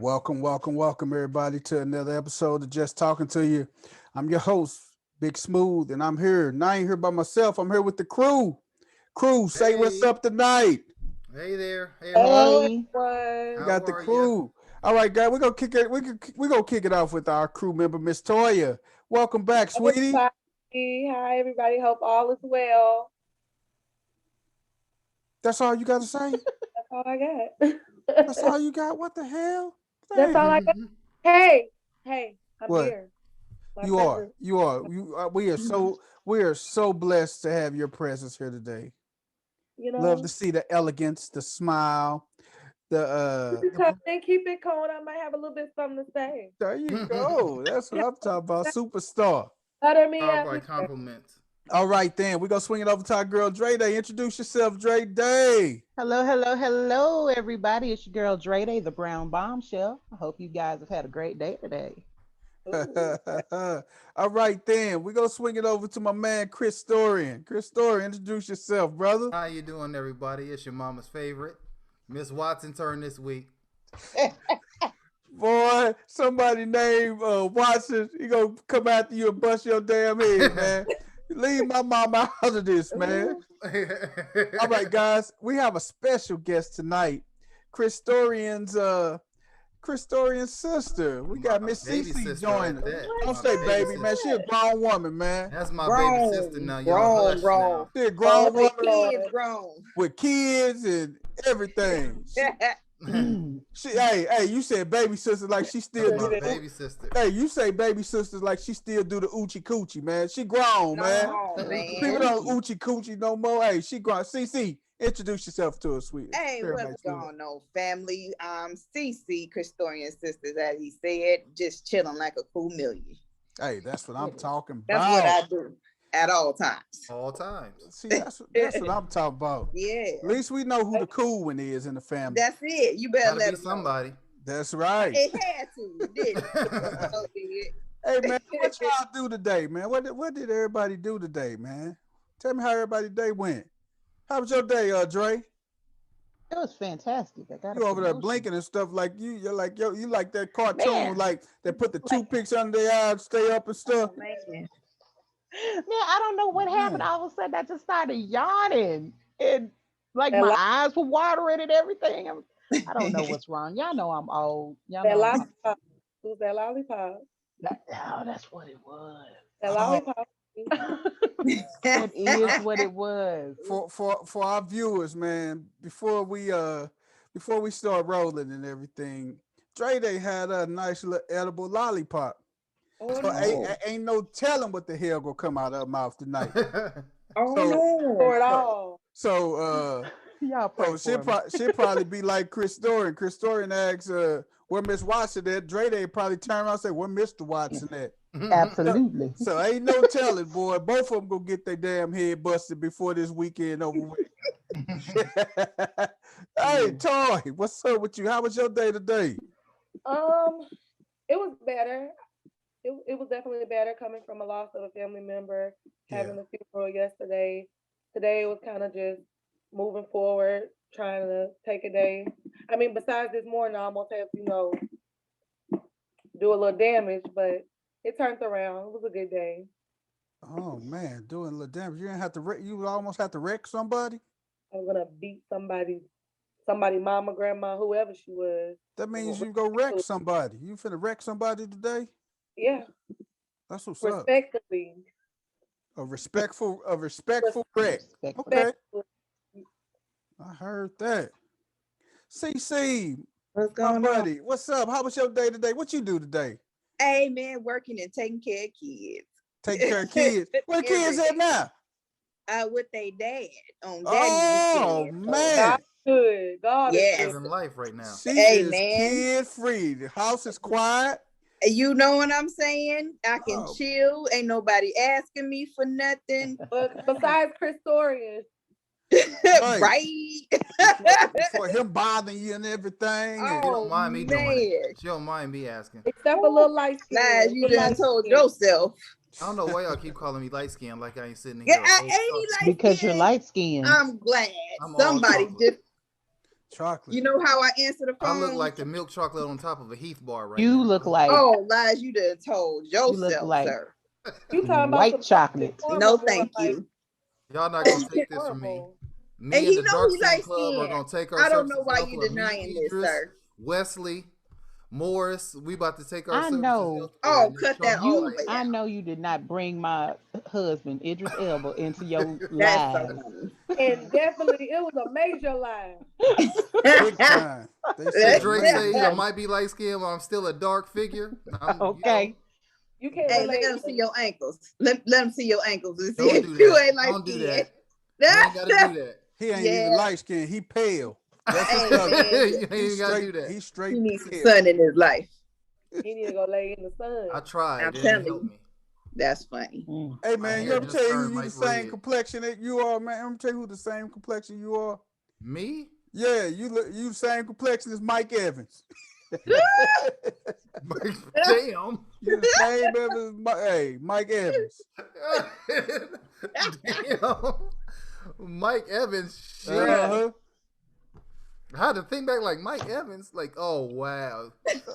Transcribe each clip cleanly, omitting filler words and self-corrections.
Welcome, everybody, to another episode of Just Talking to You. I'm your host, Big Smooth, and I'm here. And I ain't here by myself. I'm here with the crew. Crew, say what's Hey, up tonight. hey there. Hey, Hello, everybody. Hey, We everyone. How got the are you? crew. All right, guys, we're gonna kick it. We gonna kick it off with our crew member, Miss Toya. Welcome back, Hi, sweetie. everybody. Hi, everybody. Hope all is well. That's all you got to say. That's all I That's got. all you got. What the hell? That's all Damn. I got. Hey, I'm What? here. My You are. presence. You are. You. We are so blessed to have your presence here today. You Love to know, see the elegance, the smile, the you come and keep it cold. I might have a little bit something to say. there you go. That's what I'm talking about. Superstar. Butter me All up. right, compliments. All right, then. We're gonna swing it over to our girl Dre Day. Introduce yourself, Dre Day. hello, everybody. It's your girl Dre Day, the Brown Bombshell. I hope you guys have had a great day today. Ooh. All right, then. We're gonna swing it over to my man Chris Storian. Chris Storian, introduce yourself, brother. How you doing, everybody? It's your mama's favorite, Miss Watson. Turn this week. Boy, somebody named Watson, he gonna come after you and bust your damn head, man. Leave my mom out of this, man. Ooh. All right, guys, we have a special guest tonight. Chris Storian's sister. We got My Miss baby CiCi sister joining at us. that. Don't My say baby baby, man. She a sister. grown woman, man. That's my baby sister Grown, now. Y'all grown, hush grown. now. She a Grown grown with woman kids, grown. with kids and everything. Hey, you said baby sister like she still That's do my the baby sister. hey, you say baby sisters like she still do the oochie coochie, man. She grown, man. No, People man. don't oochie coochie no more. Hey, she grown. CC, introduce yourself to us, sweet. Hey, Everybody what's sweet. going on, family? CiCi, Christorian Sisters, as he said, just chilling like a cool million. Hey, that's what I'm talking That's what about. I do at all times. All times. See, that's what I'm talking about. Yeah, At least we know who the cool one is in the family. that's it. You better Gotta let be them know. somebody. That's right. It had to, didn't it? So did. Hey man, what y'all do today, man? What did everybody do today, man? Tell me how everybody's day went. How was your day, Dre? It was fantastic. I got a You over there promotion. blinking and stuff like you like that cartoon, Man, like they put the like, toothpicks under their eyes, stay up and stuff. Oh man. I don't know what happened. Man, All of a sudden, I just started yawning. And like That, my lo- eyes were watering and everything. I don't know what's wrong. Y'all know I'm old. Y'all that know I'm lollipop. Who's that lollipop? oh, that's what it was. That oh, lollipop. That is uh, what it was. for our viewers, man, before we start rolling and everything, Dre Day had a nice little edible lollipop. Oh So ain't, no. ain't no telling what the hell gonna come out of her mouth tonight. Oh So no. For it so all. so Y'all pray so for me. she'll probably be like Chris Dorian. Chris Dorian asks where Miss Watson at. Dre Day probably turn around and say, where Mr. Watson at? So, Absolutely. so ain't no telling, boy. Both of them gonna get their damn head busted before this weekend over with. Hey, Mm. Toy, what's up with you? How was your day today? Um, it was better. It was definitely better coming from a loss of a family member, Yeah. having a funeral yesterday. Today it was kind of just moving forward, trying to take a day. I mean, besides this morning, I almost had to, do a little damage, but it turned around. It was a good day. Oh man, doing a little damage. You didn't have to wreck. You would almost have to wreck somebody. I was gonna beat somebody, mama, grandma, whoever she was. That means you go wreck somebody. You finna wreck somebody today. Yeah, That's what's up. respectfully. A respectful wreck. Respectfully. Okay, Respectfully. I heard that. CC, What's my going on? buddy, what's up? How was your day today? What you do today? Hey man, working and taking care of kids. Taking care of kids. Where the kids Every at now? with their dad on daddy Oh weekend. So man, God is good. God is yes. good. Living life right now. she Hey is man. kid free. The house is quiet. You know what I'm saying? I can Oh, chill. Ain't nobody asking me for nothing. But besides Chris Dorian, right. Right? For him bothering you and everything. And She don't Oh mind me doing it. man. She don't mind me asking. except a little light Lies skin, you little done light told skin. yourself. I don't know why y'all keep calling me light skinned like I ain't sitting Yeah, here I old ain't he chocolate. light Because you're skinned. light skinned. I'm glad I'm all somebody chocolate. just Chocolate. You know how I answer the I phone? look like the milk chocolate on top of a Heath bar right You now. look like Oh, lies you done told you look yourself, like sir. You talking about white some chocolate. No, caramel going thank like you. Y'all not gonna take this from me. caramel. Me And and he the know Dark he Skin light Club are skin. gonna take our I don't know services why elsewhere. you Me, denying this, Idris, sir. Wesley, Morris, we about to take our I services know. elsewhere. Oh, and cut this that all the chocolate way I out. know you did not bring my husband Idris Elba into your That's so lives. funny. And definitely, it was a major lie. Big time. They Hey, said Drake major. say I might be light skinned, but I'm still a dark figure. Okay. You can't Hey, let relate. him see your ankles. Let him see your ankles and see Don't if do you that. ain't like Don't do skin. that. You ain't gotta do that. He ain't Yeah. even light skinned. He pale. That's his Hey, color. man. You ain't He's even gotta do straight. that. He's He straight needs some pale. sun in his life. He need to go lay in the sun. I tried. I'm It didn't telling help you. me. That's funny. Mm. Hey My man, you hair ever just tell you turned you the like same red. complexion that you are, man? I'm tell you who the same complexion you are. Me? Yeah, you look you the same complexion as Mike Evans. Damn. You the same Evans, hey, Mike Evans. Damn. Mike Evans. Shit. Uh-huh. I had to think back like Mike Evans. Like, oh wow. Look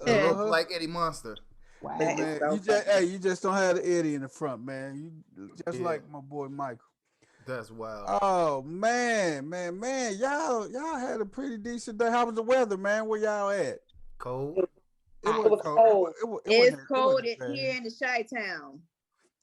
Uh-huh. like Eddie Monster. Wow. Hey That is man, so you just funny. you just don't have the Eddie in the front, man. You just Yeah. like my boy Michael. That's wild. Oh man, y'all had a pretty decent day. How was the weather, man? Where y'all at? Cold. It It wasn't was cold. cold. It It's wasn't, cold it wasn't here bad. in the Chi-Town.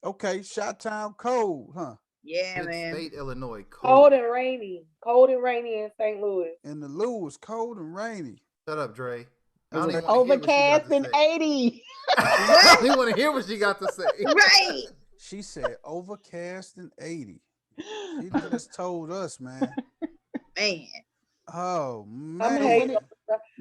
Okay, Shot Town cold, huh? Yeah, Mid man. State, Illinois. Cold Cold. and rainy. Cold and rainy in St. Louis. And the Lou was cold and rainy. Shut up, Dre. I It don't was even want to hear what she got Overcast to and say. 80. I don't even want to hear what she got to say. Right. She said overcast and 80. She just told us, man. Man. Oh I'm man. hating.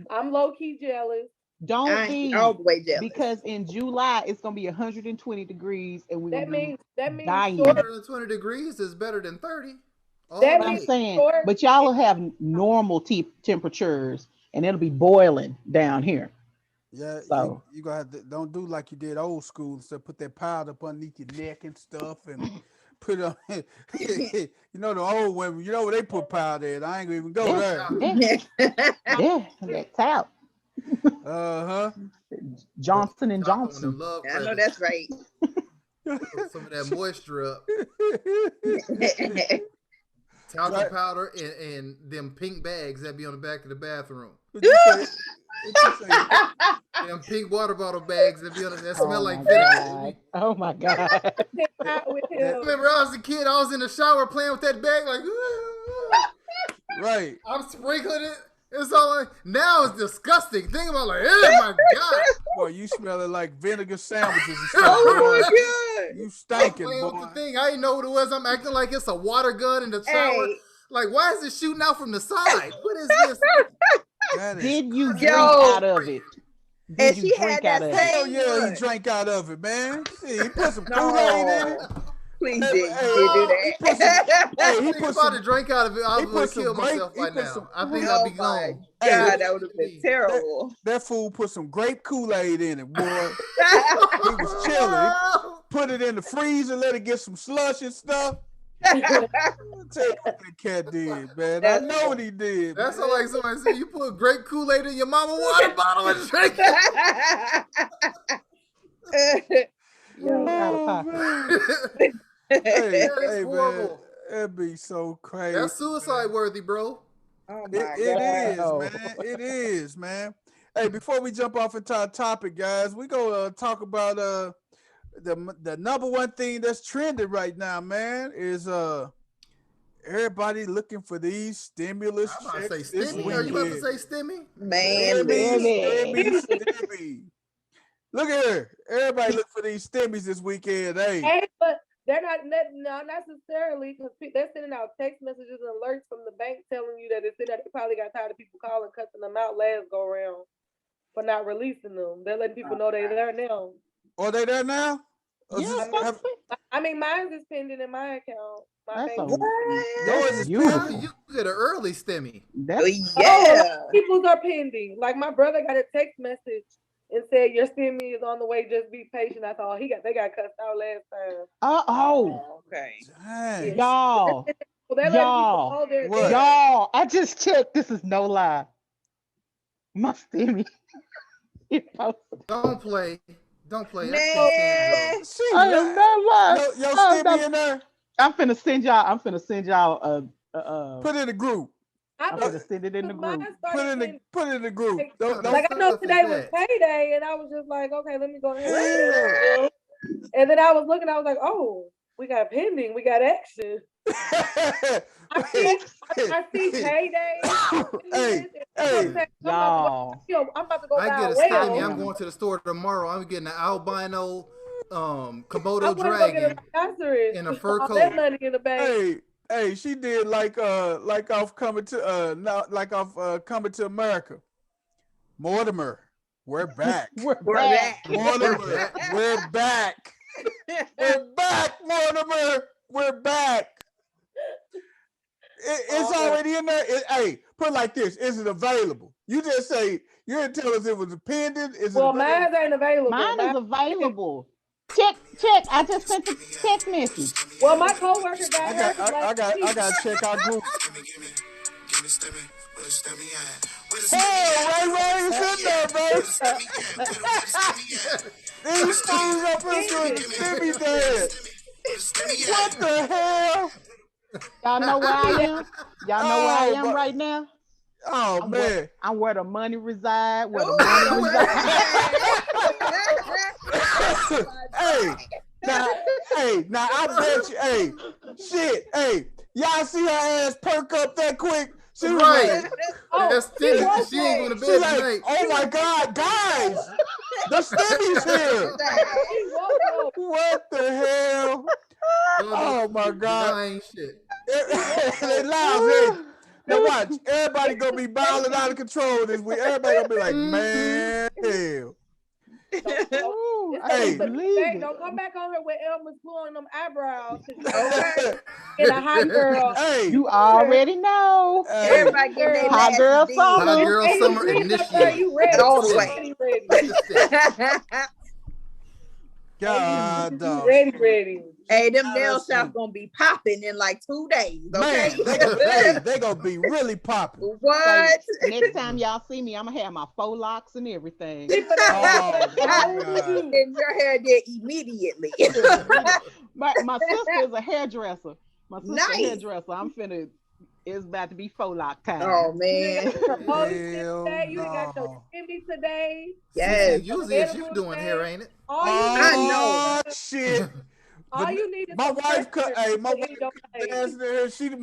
I'm low key jealous. Don't I be, ain't all the way jealous. because in July it's gonna be 120 degrees and we're That gonna be means dying. short. 120 degrees is better than 30. All That But I'm means day. saying, short. but y'all will have normal temperatures and it'll be boiling down here. Yeah, So you gonna have to don't do like you did old school. So put that powder up underneath your neck and stuff and put it on. You know the old women, you know where they put powder in. I ain't gonna even go yeah, there. yeah, that's out. Uh-huh. Johnson and Chocolate on Johnson. them love I know crevices. that's right. Put some of that moisture up. Right. Talcum Right. powder and them pink bags that be on the back of the bathroom. What you say? What you say? Them pink water bottle bags that be on that smell Oh like my vinegar. God. Oh my God. Out with That- him. Remember, I was a kid. I was in the shower playing with that bag, like Right. I'm sprinkling it. It's all like now it's disgusting. Think about like, oh my god. Boy, you smelling like vinegar sandwiches and stuff, Oh boy. my God. You I'm stinking, playing with boy. the thing. I didn't know what it was. I'm acting like it's a water gun in the shower. Hey, Like, why is it shooting out from the side? What is this? That is Did you crazy. drink Yo. out of it? and Did you she drink had out that of it? Hell same yeah, he one. drank out of it, man. See, he put some Kool-Aid in it. No. Please Hey, did. hey, You did do he put some. that. Hey, he Think put if I'd some. have drank out of it, I He would put have some killed grape. myself He by put now. some. I think I'd Oh be my gone. Hey, God, that would have been Please. terrible. That fool put some grape Kool-Aid in it, boy. He was chilling. He put it in the freezer, let it get some slush and stuff. I'll tell you what that cat did, man. I That's know what he did. That's man. like somebody said, you put grape Kool-Aid in your mama water bottle and drink Yo, out of Oh pocket. man. it. Hey, That is hey, man. horrible. That'd be so crazy. That's suicide worthy, bro. Oh It, my it God. is, Wow. man. It is, man. Hey, before we jump off into our topic, guys, we gonna talk about the number one thing that's trending right now, man, is everybody looking for these stimulus I'm about to checks say this stimmy. Are you about to weekend. say stimmy? Man, Stimmy, listen. stimmy. Look at her. Everybody look for these stimmies this weekend. Hey, Hey, but they're not necessarily because they're sending out text messages and alerts from the bank telling you that they probably got tired of people calling, cutting them out last go around for not releasing them. They're letting people know they're there now. are they there now? Or is Yeah, this- I mean, have- I mean, mine is pending in my account. My That's bank. a, yours that's is beautiful. pending? You get an early stimmy. Oh, That's yeah. People's are pending. Like my brother got a text message and said your stimmy is on the way. Just be patient. I thought they got cussed out last time. oh, Okay. Dang. y'all. Well, they let people Y'all, hold their What? y'all, I just checked. This is no lie. My stimmy. Don't play. Don't play. I can't stand Man, drugs. She I am not lying. yo I'm Stimmy not- in there. I'm finna send y'all. I'm finna send y'all Put it in the group. I I'm was finna send it in the mine group. Put it in the group. Like, Don't Like, like I know stuff is today was that? payday, and I was just like, okay, let me go ahead. Hell. And then I was looking, I was like, oh, we got pending, we got action. I see payday. Hey, hey, Y'all. I'm about to go I buy get a a whale. stimmy. I'm Damn. going to the store tomorrow. I'm getting an albino I'm Komodo gonna go get a dragon rhinoceros. in a fur All coat. that money in the bank. hey, she did like off coming to not like off coming to America. Mortimer, we're back. we're back. back. Mortimer, we're back. We're back, Mortimer. We're back. It's already in there. Hey, put it like this: is it available? You just say you didn't tell us it was pending. Is Well, it available? mine ain't available. Mine is Mine- available. Check. I just sent the text message. Well, my coworker got hers last week. I got to check our group. Hey, Ray, you sitting there, bro? These fools up here doing Stimmy dance. What the hell? Y'all know where I am? Y'all know where I Oh, am my- right now? Oh man. I'm where the money reside. Where the Ooh, money where hey, now I bet you, hey, y'all see her ass perk up that quick? She was Right. like, That's stimmy. She ain't going to she bed like, tonight. oh my God, guys, the Stimmy's here. He woke up. What the hell? Oh my Y'all God. ain't shit. They loud, hey. Now watch, everybody gonna be balling out of control this week. Everybody gonna be like, man, hell. Ooh, I Hey. can't believe it. Don't come back on her with Elmer's pulling them eyebrows. Okay. In a hot girl. Hey, You already know. hey, Everybody getting their Hot last girl D. summer. Hot girl Hey, summer you up there, initiate. you ready? All the You way. ready. God, You dog. ready. Hey, them Oh, nail that's shops sweet. gonna be popping in like 2 days. Okay. Man, they gonna be really popping. What? So next time y'all see me, I'm gonna have my faux locks and everything. Oh my God. And your hair there immediately. My sister is a hairdresser. My sister Nice. a hairdresser. It's about to be faux lock time. Oh You man. got your police Hell today. You got your no. Stimmy today. Yes. Usually it's you doing hair, ain't it? All you I need, know. Oh shit. all you need is My some wife cut. pressure Hey, my to wife get your face. dancing in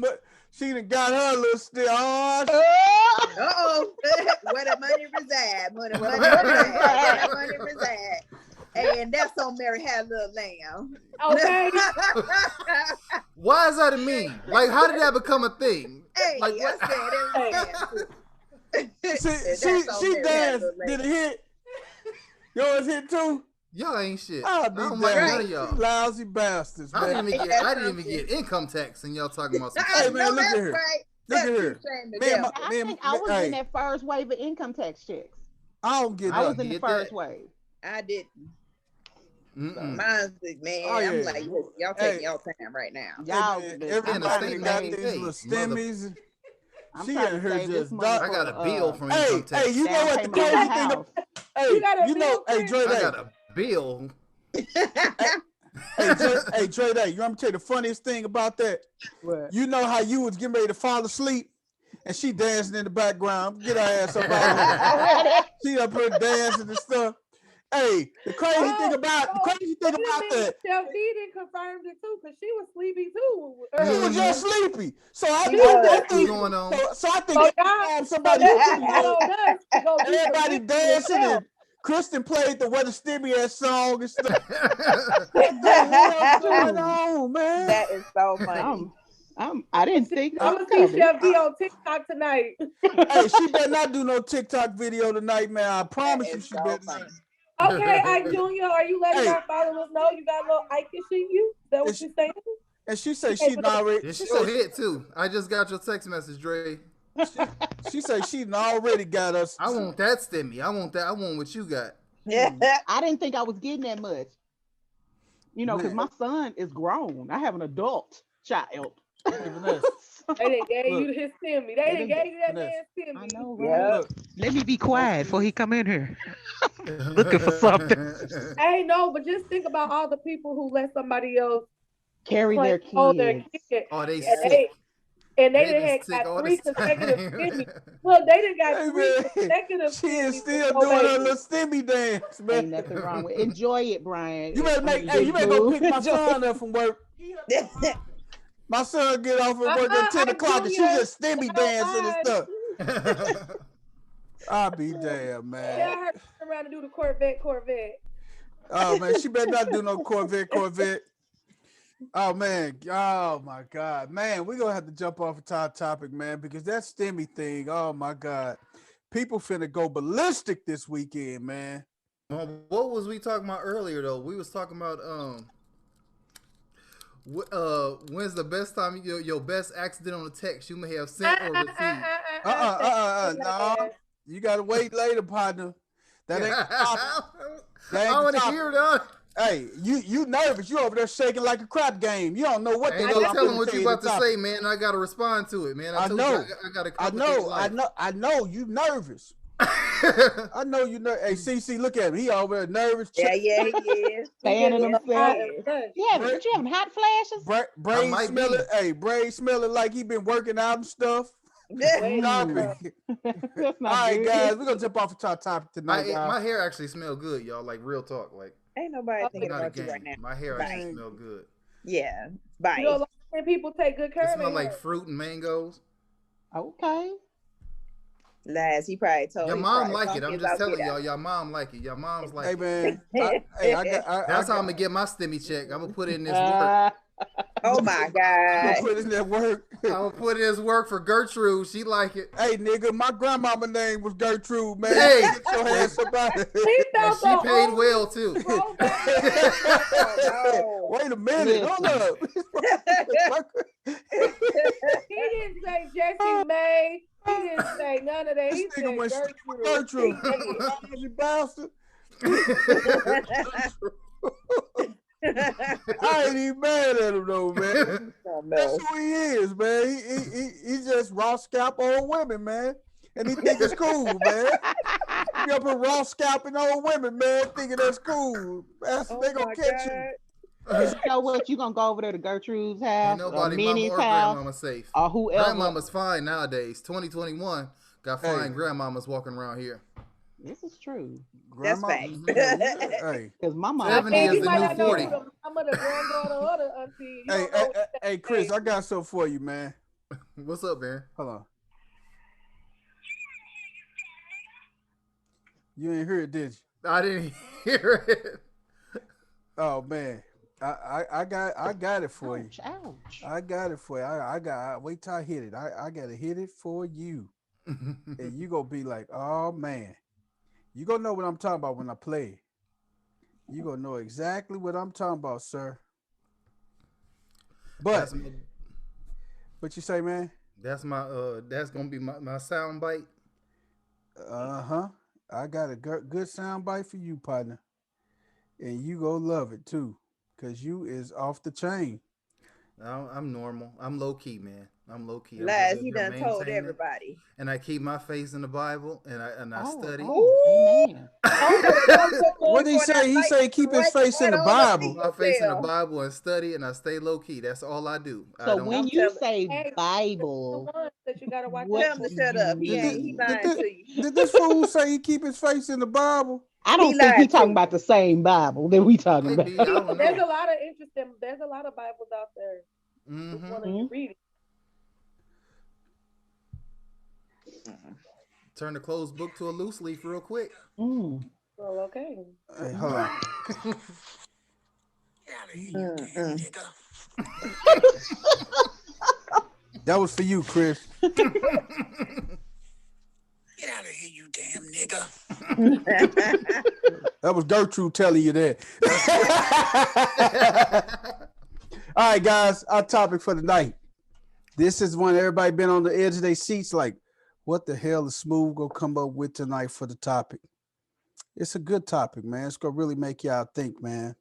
here. She done got her a little still. Oh, Oh! Uh-oh. Where the money reside. Where the Where the money money reside. Where reside. the money reside. And that's on Mary Had a Little Lamb. Okay. Why is that a meme? Like, how did that become a thing? Hey, Like, I what? said it was she danced. Did it hit? Yours hit too? Y'all ain't shit. I'll I be don't like none damned. of y'all. Lousy bastards, I man. didn't even get income tax, and y'all talking about some I Hey, shit. man, know look at that's here. right. Look at That's here. too shame to Me and death. my- I think I was in that first wave of income tax checks. I don't get I was nothing. in the Get first that. wave. I didn't. Mm-mm. Mine's big, man. Oh, I'm yeah. like, look, y'all Hey. taking y'all time right now. Y'all, Hey, man, In a everybody state got name, these hey, little mother- stimmies. I'm She trying in to here save this just money. I got a bill from Hey, income tax. you know down what the payment on crazy my thing? house. Hey, You got a you know, bill, hey, Dre, I got a bill. hey, Dre, Day, you want me to tell you the funniest thing about that? What? You know how you was getting ready to fall asleep, and she dancing in the background. Get her ass up out of here. She up here dancing and stuff. Hey, the crazy thing about that, Chef D didn't confirm it too, because she was sleepy too. she was just sleepy. So I What's think, going on? so I think So every y'all, time so somebody that on us to go do some everybody listening dancing yourself. and Kristen played the Where the Stimmy At song and stuff. What the hell going on, man? That is so funny. I didn't think I'm that gonna was see coming. Chef D on TikTok tonight. Hey, she better not do no TikTok video tonight, man. I promise you is she so better funny. not. Okay, Ike Jr., are you letting Hey. our followers know you got a little Ike-ish in you? Is that what Is you're saying? And she said she already. It's She your said hit too. I just got your text message, Dre. she said she already got us. I want that stimmy. I want that. I want what you got. Yeah. I didn't think I was getting that much. You know, because Man. my son is grown. I have an adult child. Hey, Vanessa. They didn't gave Look. you his stimmy. They didn't gave you that Vanessa. man I stimmy. know, right? Yep. Look. Let me be Most quiet before he kids. come in here. Looking for something. Hey, no, but just think about all the people who let somebody else Carry claim their hold their kids. kid, Oh, they and Hey, sick. they They done been had sick got all 3 this consecutive time. stimmies. Look, they done got hey 3 man, consecutive she is stimmies with still no doing her baby. little stimmy dance, man. Ain't nothing wrong with Enjoy it, Brian. You better I make. mean, Hey, you Big better go Boo. pick my Enjoy son it. up from work. My son get off at work at 10 Hi, o'clock and she Junior. just stimmy I don't dancing and mind. stuff. I'll be damn, man. Tell her to turn around and do the Corvette. Oh man, she better not do no Corvette. Oh man, oh my God, man, we're gonna have to jump off of our topic, man, because that stimmy thing, oh my God, people finna go ballistic this weekend, man. Well, what was we talking about earlier though? We was talking about when's the best time your best accident on a text you may have sent or received? No, you gotta wait later, partner. That ain't the topic. That I ain't the want to topic. hear that. Hey, you nervous? You over there shaking like a crap game. You don't know what the Ain't hell no I'm telling finna what tell you you. The about to topic. say, man. I gotta respond to it, man. I told you I got a complicated life. I know. You nervous. I know you nervous. Hey, CiCi, look at him. He over there nervous. Yeah, he is. Fanning Yes, he himself. is. Yeah, but you having hot flashes? I Brain might be. smelling. Hey, brain smelling like he been working out and stuff. Wait, Stop Mm. it. That's All not right, good. guys, we're gonna jump off the top topic tonight, y'all. My hair actually smell good, y'all. Like real talk. Like Ain't nobody thinking not a about you right game. now. My hair Bye. actually smell good. Yeah. you Bye. know, a lot of people take good It care of smell their like hair. fruit and mangoes. Okay. Lies. He probably told Your he mom probably like funky it. I'm as just all get telling y'all. out. Your mom like it. Your mom's like Hey it. man, I got. That's how I'm gonna get my stimmy check. I'm gonna put in this work. Oh my You gonna God. put in that work. I'm gonna put in this work for Gertrude. She like it. Hey, nigga, my grandmama name was Gertrude, man. Hey, Get your ass up out of He and found she the paid only well too. throwback. Oh Wait a minute, hold Listen. up. He didn't say Jesse May. He didn't say none of that. He This nigga said went straight for Gertrude. Gertrude. You bastard. I ain't even mad at him though, man. Oh, That's no. who he is, man. He just raw scalp old women, man. And he think it's cool, man. He be up here raw scalping old women, man, thinking that's cool. That's, Oh they gonna my catch you. God. You know what? You gonna go over there to Gertrude's Ain't house, or nobody, mama Minnie's or house, grandmama safe. or whoever. Grandmama's fine nowadays. 2021 got Hey. fine grandmamas walking around here. This is true. That's Grandma, facts. hey, Because my mom 70 And is you the might new not know 40. who the mama, the granddaughter, or the auntie. You hey, don't know. hey, Chris, I got something for you, man. What's up, man? Hold on. You ain't hear it, did you? I didn't hear it. Oh man, I got it for you. ouch, ouch. I got it for you. Wait till I hit it. I gotta hit it for you, and you gonna be like, oh man, you gonna know what I'm talking about when I play it. You gonna know exactly what I'm talking about, sir. But That's my, what you say, man? that's gonna be my sound bite. Uh-huh. I got a good sound bite for you, partner, and you gonna love it too, cause you is off the chain. I'm normal. I'm low key, man. I'm low key. I'm Lies. just He here done told maintaining, everybody. and I keep my face in the Bible, and I study. Amen. What did he say? He say keep his face in the Bible. My face in the Bible and study, and I stay low key. That's all I do. So I don't. when I'm you telling. say Hey, the Bible, ones that you gotta watch what Tell him to do shut you up. He Did ain't. this, He mean? did lying this, to you. did this fool say he keep his face in the Bible? I He don't think he lied talking to about the same Bible that we talking about. Maybe I don't There's a know. lot of interesting. There's a lot of Bibles out there. Which one are you reading? Turn the closed book to a loose leaf real quick. Mm. Well, okay. Hey, hold on. Mm-mm. That was for you, Chris. Get out of here, you damn nigga. That was Gertrude telling you that. All right, guys, our topic for the night. This is when everybody been on the edge of their seats like, what the hell is Smooth gonna come up with tonight for the topic? It's a good topic, man. It's gonna really make y'all think, man.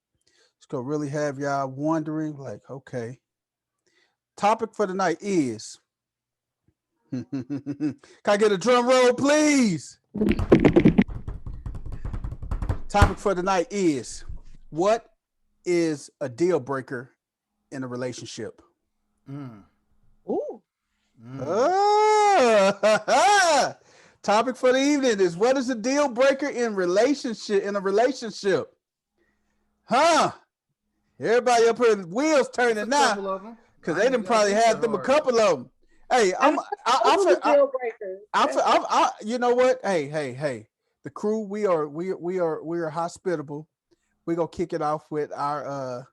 It's gonna really have y'all wondering, like, okay, Topic for the night is. Can I get a drum roll, please? Topic for the night is, what is a deal breaker in a relationship? Mm, Ooh. mm. Topic for the evening is, what is a deal breaker in a relationship? Huh? Everybody up here, wheels It's a turning now, couple of them. because they didn't probably have them a couple of them. Hey, Those are the deal breakers. you know what? Hey. The crew, we are hospitable. We gonna kick it off with our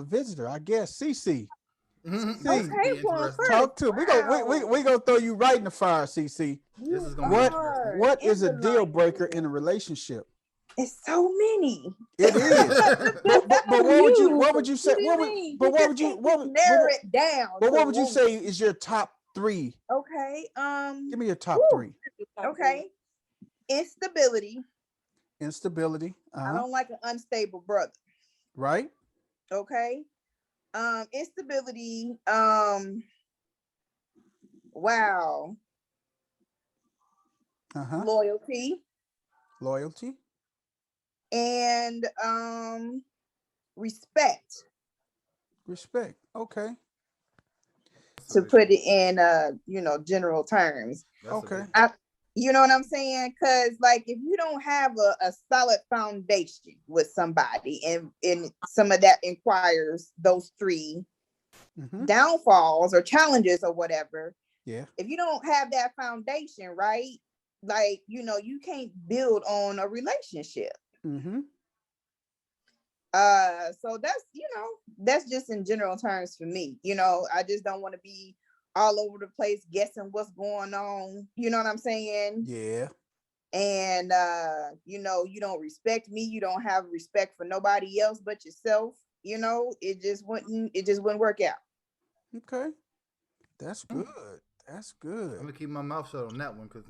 visitor, I guess, CiCi. Okay, well, first, Talk to we gonna throw you right in the fire, CiCi. This you is gonna be What interesting. what is a deal breaker enlightening. in a relationship? It's so many. It is. But what would you say? What do you mean? You just can't just narrow it down. But what to would you one. say is your top three? Okay. Give me your top Whew. three. Okay. Instability. Instability. I don't like an unstable brother. Right. Okay. Instability. Wow. Loyalty Loyalty. and respect. Respect. Okay. To put it in general terms. Okay. You know what I'm saying? Because like if you don't have a solid foundation with somebody and some of that inquires those three downfalls or challenges or whatever. Yeah. If you don't have that foundation, right? Like, you can't build on a relationship. So that's just in general terms for me. I just don't want to be all over the place guessing what's going on. You know what I'm saying? Yeah. And you don't respect me. You don't have respect for nobody else but yourself. It just wouldn't work out. Okay. That's good. That's good. I'm gonna keep my mouth shut on that one because.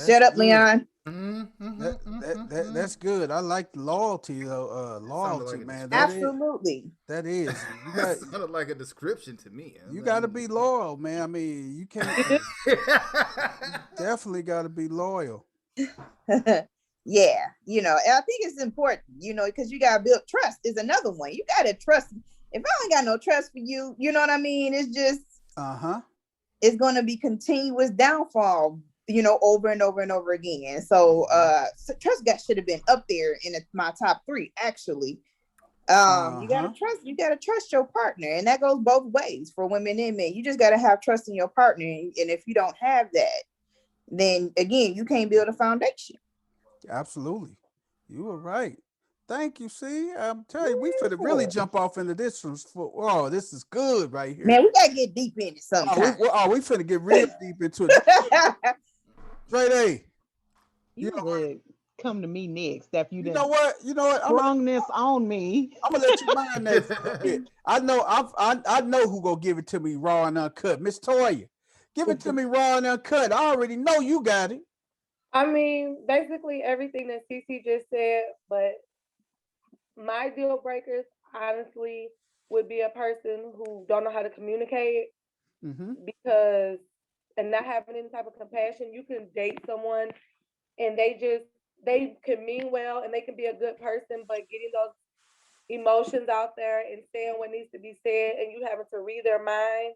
Shut up, Leon. That's good. I like the loyalty though. Loyalty, like man. Absolutely. That is. That sounded like a description to me. You got to be loyal, man. I mean, you can't. You definitely got to be loyal. Yeah, and I think it's important, because you gotta build trust. Is another one. You gotta trust. If I ain't got no trust for you, you know what I mean? It's just it's gonna be continuous downfall, over and over and over again. So trust should have been up there in my top three, actually. You gotta trust your partner, and that goes both ways for women and men. You just gotta have trust in your partner, and if you don't have that, then again, you can't build a foundation. Absolutely. You were right. Thank you. See, I'm telling you, we finna really jump off into this one. Oh, this is good right here. Man, we gotta get deep in it sometime. We finna get real deep into it. Straight A. You know, come to me next after you know what? Sprung this on me. I'm gonna let you mind that for a bit. I know who gonna give it to me raw and uncut. Miss Toya, give it to me raw and uncut. I already know you got it. I mean, basically everything that CiCi just said, but my deal breakers, honestly, would be a person who don't know how to communicate because, and not having any type of compassion. You can date someone and they can mean well and they can be a good person, but getting those emotions out there and saying what needs to be said and you having to read their mind,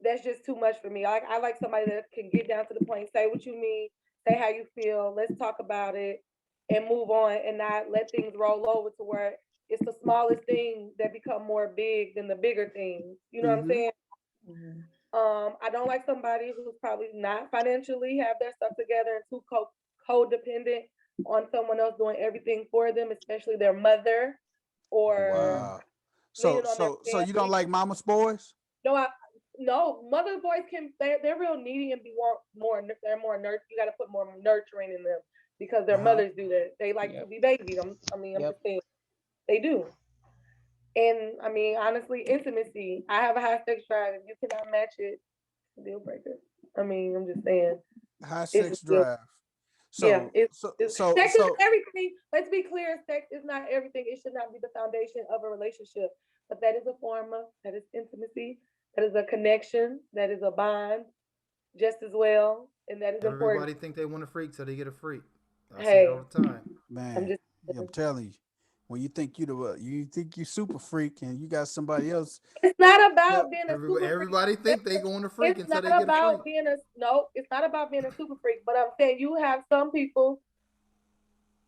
that's just too much for me. I like somebody that can get down to the point, say what you mean, say how you feel, let's talk about it and move on and not let things roll over to where it's the smallest thing that become more big than the bigger things. You know what I'm saying? I don't like somebody who's probably not financially have their stuff together and too codependent on someone else doing everything for them, especially their mother or so you don't like mama's boys? No, mother boys they're real needy and be more they're more nurturing. You got to put more nurturing in them because their mothers do that. They like to be babied. I'm just saying they do. And I mean, honestly, intimacy. I have a high sex drive. If you cannot match it, deal breaker. I mean, I'm just saying. High sex drive. Sex is everything. Let's be clear. Sex is not everything. It should not be the foundation of a relationship. but that is a form of, that is intimacy, that is a connection, that is a bond just as well, and that is important. Everybody think they want a freak, so they get a freak. I see it Hey, all the time. I'm Man, just, I'm telling you, when you think you super freak and you got somebody else. it's not Yep. about being a super freak. Everybody think they going to freak It's until not they get a freak. about being a, no, it's not about being a super freak, but I'm saying you have some people,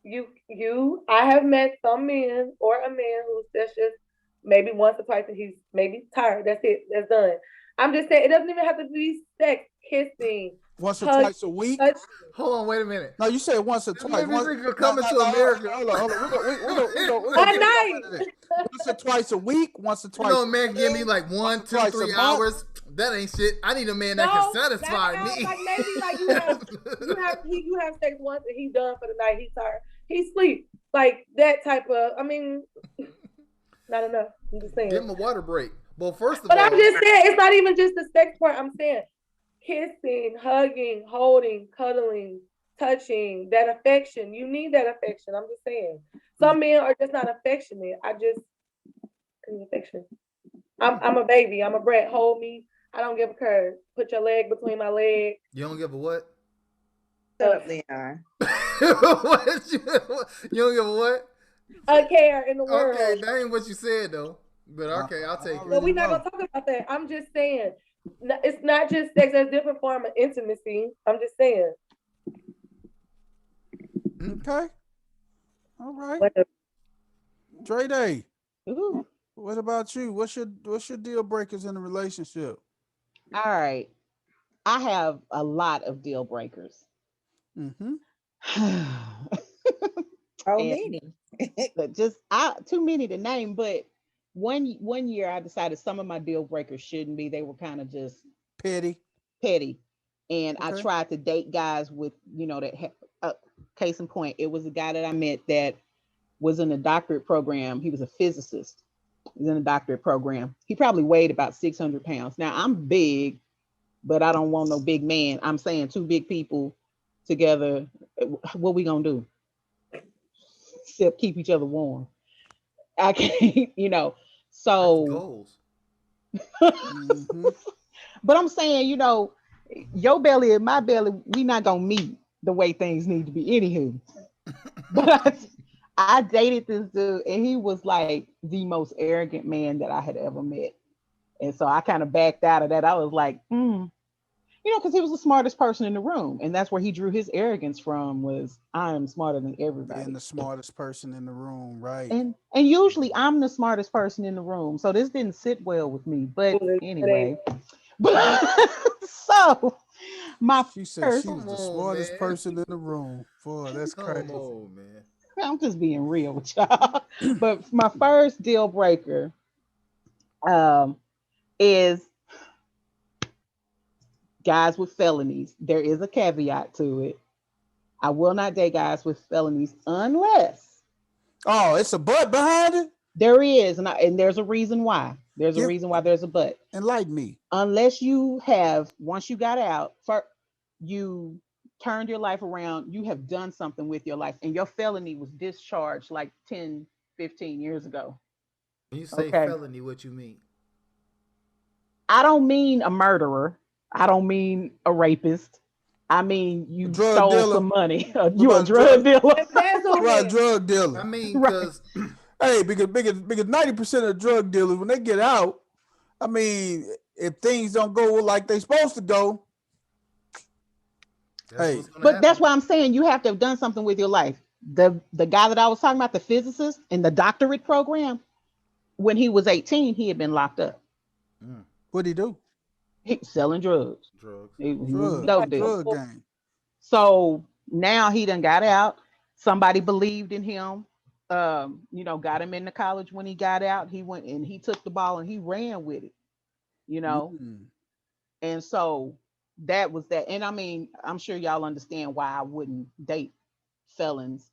I have met some men or a man who's that's just maybe once or twice and he's maybe tired. That's it. That's done. I'm just saying it doesn't even have to be sex, kissing, Once or hugging, twice a week. touching. Hold on, wait a minute. No, you said once or This twice. movie think you're No, coming no, to no, America. hold on, hold on. We're A gonna get night. into that. Once or twice a week. Once or You twice. know, a man give me like once 1, or 2, twice a 3 month. hours. That ain't shit. I need a man that No, can satisfy not me. like maybe like you have sex once and he's done for the night. He's tired. He sleep like that type of. I mean, not enough. I'm just saying. Give him a water break. Well, first of But all, I'm just saying it's not even just the sex part. I'm saying kissing, hugging, holding, cuddling, touching, that affection. You need that affection. I'm just saying. Some men are just not affectionate. I just need affection. I'm a baby. I'm a brat. Hold me. I don't give a curve. Put your leg between my legs. you don't give a what? Shut up, Leon. What? You don't give a what? A care in the world. Okay, that ain't what you said though. But okay, I'll take But it. we're not gonna talk about that. I'm just saying, it's not just sex. There's different form of intimacy. I'm just saying. Okay. All right. Whatever. Dre Day. Ooh. What about you? What's your deal breakers in a relationship? All right. I have a lot of deal breakers. Mm-hmm. Oh, And many. but just too many to name. But one year I decided some of my deal breakers shouldn't be. They were kind of just Petty. petty, and I Okay. tried to date guys with case in point, it was a guy that I met that was in a doctorate program. He was a physicist. He was in a doctorate program. He probably weighed about 600 pounds. Now I'm big, but I don't want no big man. I'm saying two big people together. What we gonna do? Except keep each other warm. I can't. That's So, goals. Mm-hmm. but I'm saying, your belly and my belly, we not gonna meet the way things need to be. Anywho, but I dated this dude, and he was like the most arrogant man that I had ever met, and so I kind of backed out of that. I was like, because he was the smartest person in the room, and that's where he drew his arrogance from. Was I am smarter than everybody. Being the smartest person in the room, right? And usually I'm the smartest person in the room, so this didn't sit well with me. But anyway, so my She said first, she was Come the on, smartest man. person in the room. Boy, that's Come crazy. on, man. I'm just being real with y'all. But my first deal breaker is guys with felonies. There is a caveat to it. I will not date guys with felonies unless Oh, it's a butt behind it? there is, and there's a reason why. There's a Give, reason why there's a but. enlighten me. Unless you have, once you got out, you turned your life around, you have done something with your life, and your felony was discharged like 10, 15 years ago. When you say Okay. felony, what you mean? I don't mean a murderer. I don't mean a rapist. I mean you Drug stole dealer. some money. What You a about drug dealer. Right, Embezzlement. drug I dealer. mean, Right. because Hey, because 90% of drug dealers, when they get out, I mean, if things don't go like they supposed to go, that's hey, what's gonna But happen. that's why I'm saying you have to have done something with your life. The guy that I was talking about, the physicist in the doctorate program, when he was 18, he had been locked up. what'd he do? He was selling drugs. Drugs. He was a dope dealer. Drug gang. So now he done got out. Somebody believed in him. Got him into college when he got out. He went and he took the ball and he ran with it. Mm. And so that was that. And I mean, I'm sure y'all understand why I wouldn't date felons,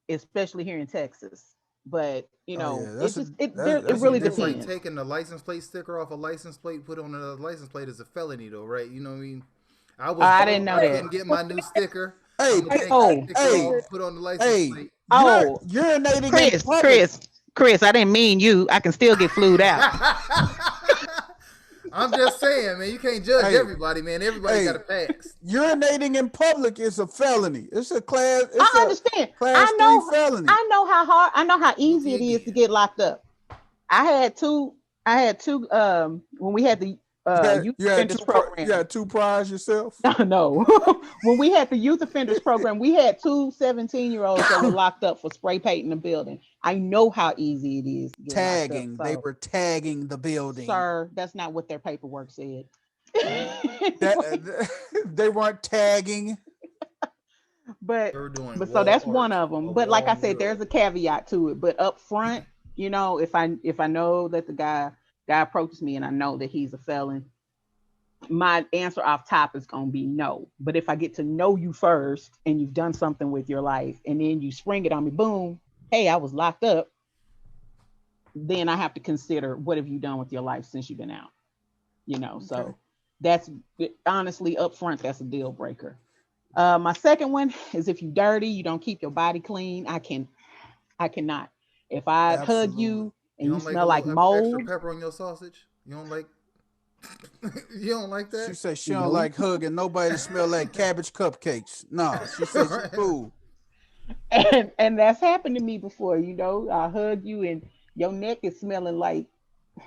especially here in Texas. But Oh yeah, it That's really that's like depends. taking the license plate sticker off a license plate, put on another license plate is a felony, though, right? You know what I mean? I was I broke, didn't know I that. couldn't get my new sticker. Hey, I'm gonna take oh, that sticker hey, off, put on the license hey, plate. Oh, urinating in Chris, public. Chris, Chris, I didn't mean you. I can still get flued out. I'm just saying, man. You can't judge everybody, man. Everybody got a pass. Urinating in public is a felony. It's a class. It's I understand. Class 3 felony. I know how hard. I know how easy it is to get locked up. I had two. When we had the youth offenders program. You had 2 priors yourself? No. When we had the youth offenders program, we had 2 17-year-olds that were locked up for spray painting the building. I know how easy it is to get tagging. Locked up, so. They were tagging the building. Sir, that's not what their paperwork said. They weren't tagging. But so that's one of them. But like I said, there's a caveat to it. But up front, you know, if I know that the guy approaches me and I know that he's a felon, my answer off top is gonna be no. But if I get to know you first and you've done something with your life and then you spring it on me, boom, hey, I was locked up, then I have to consider what have you done with your life since you've been out. You know, okay. So that's honestly up front, that's a deal breaker. My second one is if you dirty, you don't keep your body clean. I cannot. If I hug you and you smell like mold, extra pepper on your sausage, you don't like. You don't like that? She said she don't like hugging nobody smell like cabbage cupcakes. No, she said she's cool. And that's happened to me before. You know, I hug you and your neck is smelling like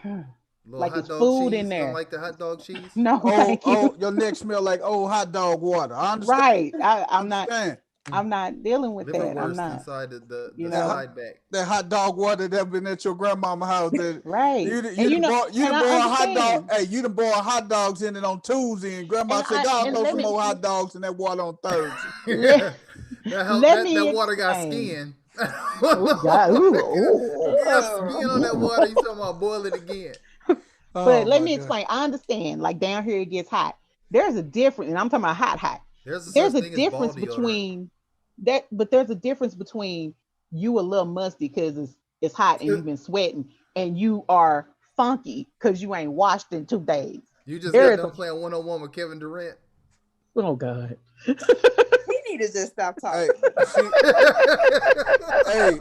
it's food cheese. In there. Don't like the hot dog cheese? No, thank you. Your neck smell like old hot dog water. I understand. Right. I'm not dealing with that. I'm not. Inside the side back. That hot dog water that been at your grandmama's house. Right. You done bought hot dog. Hey, you done bought hot dogs in it on Tuesday, and grandma said, "God, throw some more hot dogs in that water on Thursday." that water got skin. Oh God! Skin on that water. You talking about boil it again? But let me explain. I understand. Like down here, it gets hot. There's a difference, and I'm talking about hot. There's a difference between that, but there's a difference between you a little musty because it's hot and you've been sweating, and you are funky because you ain't washed in 2 days. You just got done playing 1-on-1 with Kevin Durant. Oh God. We need to just stop talking.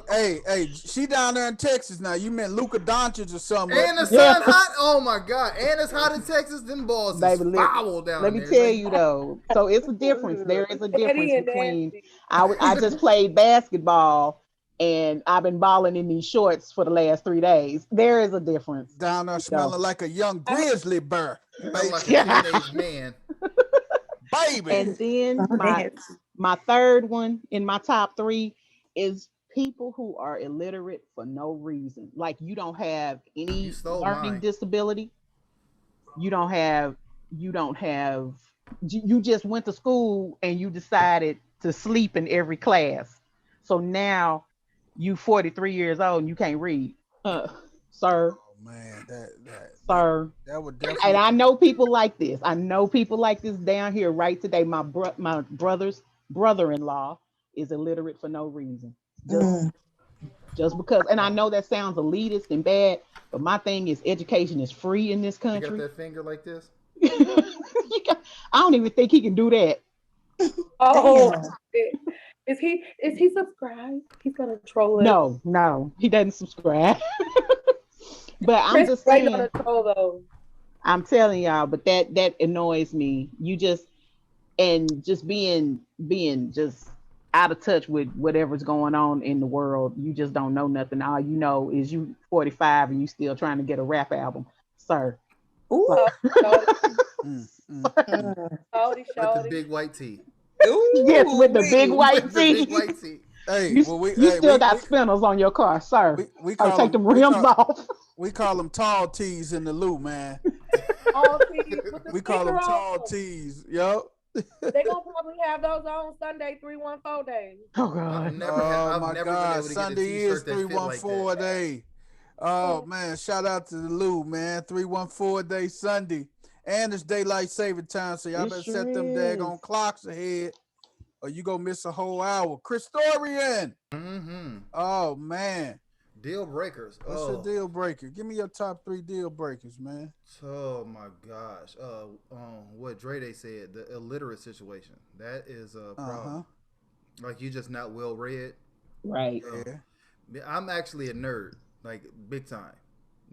Hey, she down there in Texas now. You meant Luka Doncic or something. And the sun hot? Oh my God. And it's hot in Texas. Them balls is foul down there. Let me tell you though. So it's a difference. There is a difference between I just played basketball and I've been balling in these shorts for the last 3 days. There is a difference. Down there smelling like a young grizzly bear. Like a teenage man. Baby. And then my third one in my top 3 is people who are illiterate for no reason. Like you don't have any learning disability. You just went to school and you decided to sleep in every class. So now you 43 years old and you can't read. Sir. Man, sir. That would definitely. And I know people like this. I know people like this down here right today. My brother's brother-in-law is illiterate for no reason. Just because. And I know that sounds elitist and bad, but my thing is education is free in this country. You got that finger like this? I don't even think he can do that. Oh, is he subscribed? He's gonna troll it. No, he doesn't subscribe. But I'm just saying, on a troll, though. I'm telling y'all, but that annoys me. You just being just out of touch with whatever's going on in the world. You just don't know nothing. All you know is you 45 and you still trying to get a rap album, sir. Ooh. With the big white tee. Yes, with the big white tee. Hey, you still got spinners on your car, sir. We take them rims off. We call them tall tees in the loop, man. We call them tall tees. Yep. They gonna probably have those on Sunday 314 day. Oh God. Oh my God. Sunday is 314 day. Oh man, shout out to the Lou, man. 314 day Sunday. And it's daylight saving time, so y'all better set them daggone clocks ahead, or you gonna miss a whole hour. Christorian. Mm-hmm. Oh man. Deal breakers. What's your deal breaker? Give me your top 3 deal breakers, man. Oh my gosh. What Dre said, the illiterate situation. That is a problem. Like you just not well read. Right. I'm actually a nerd. like big time.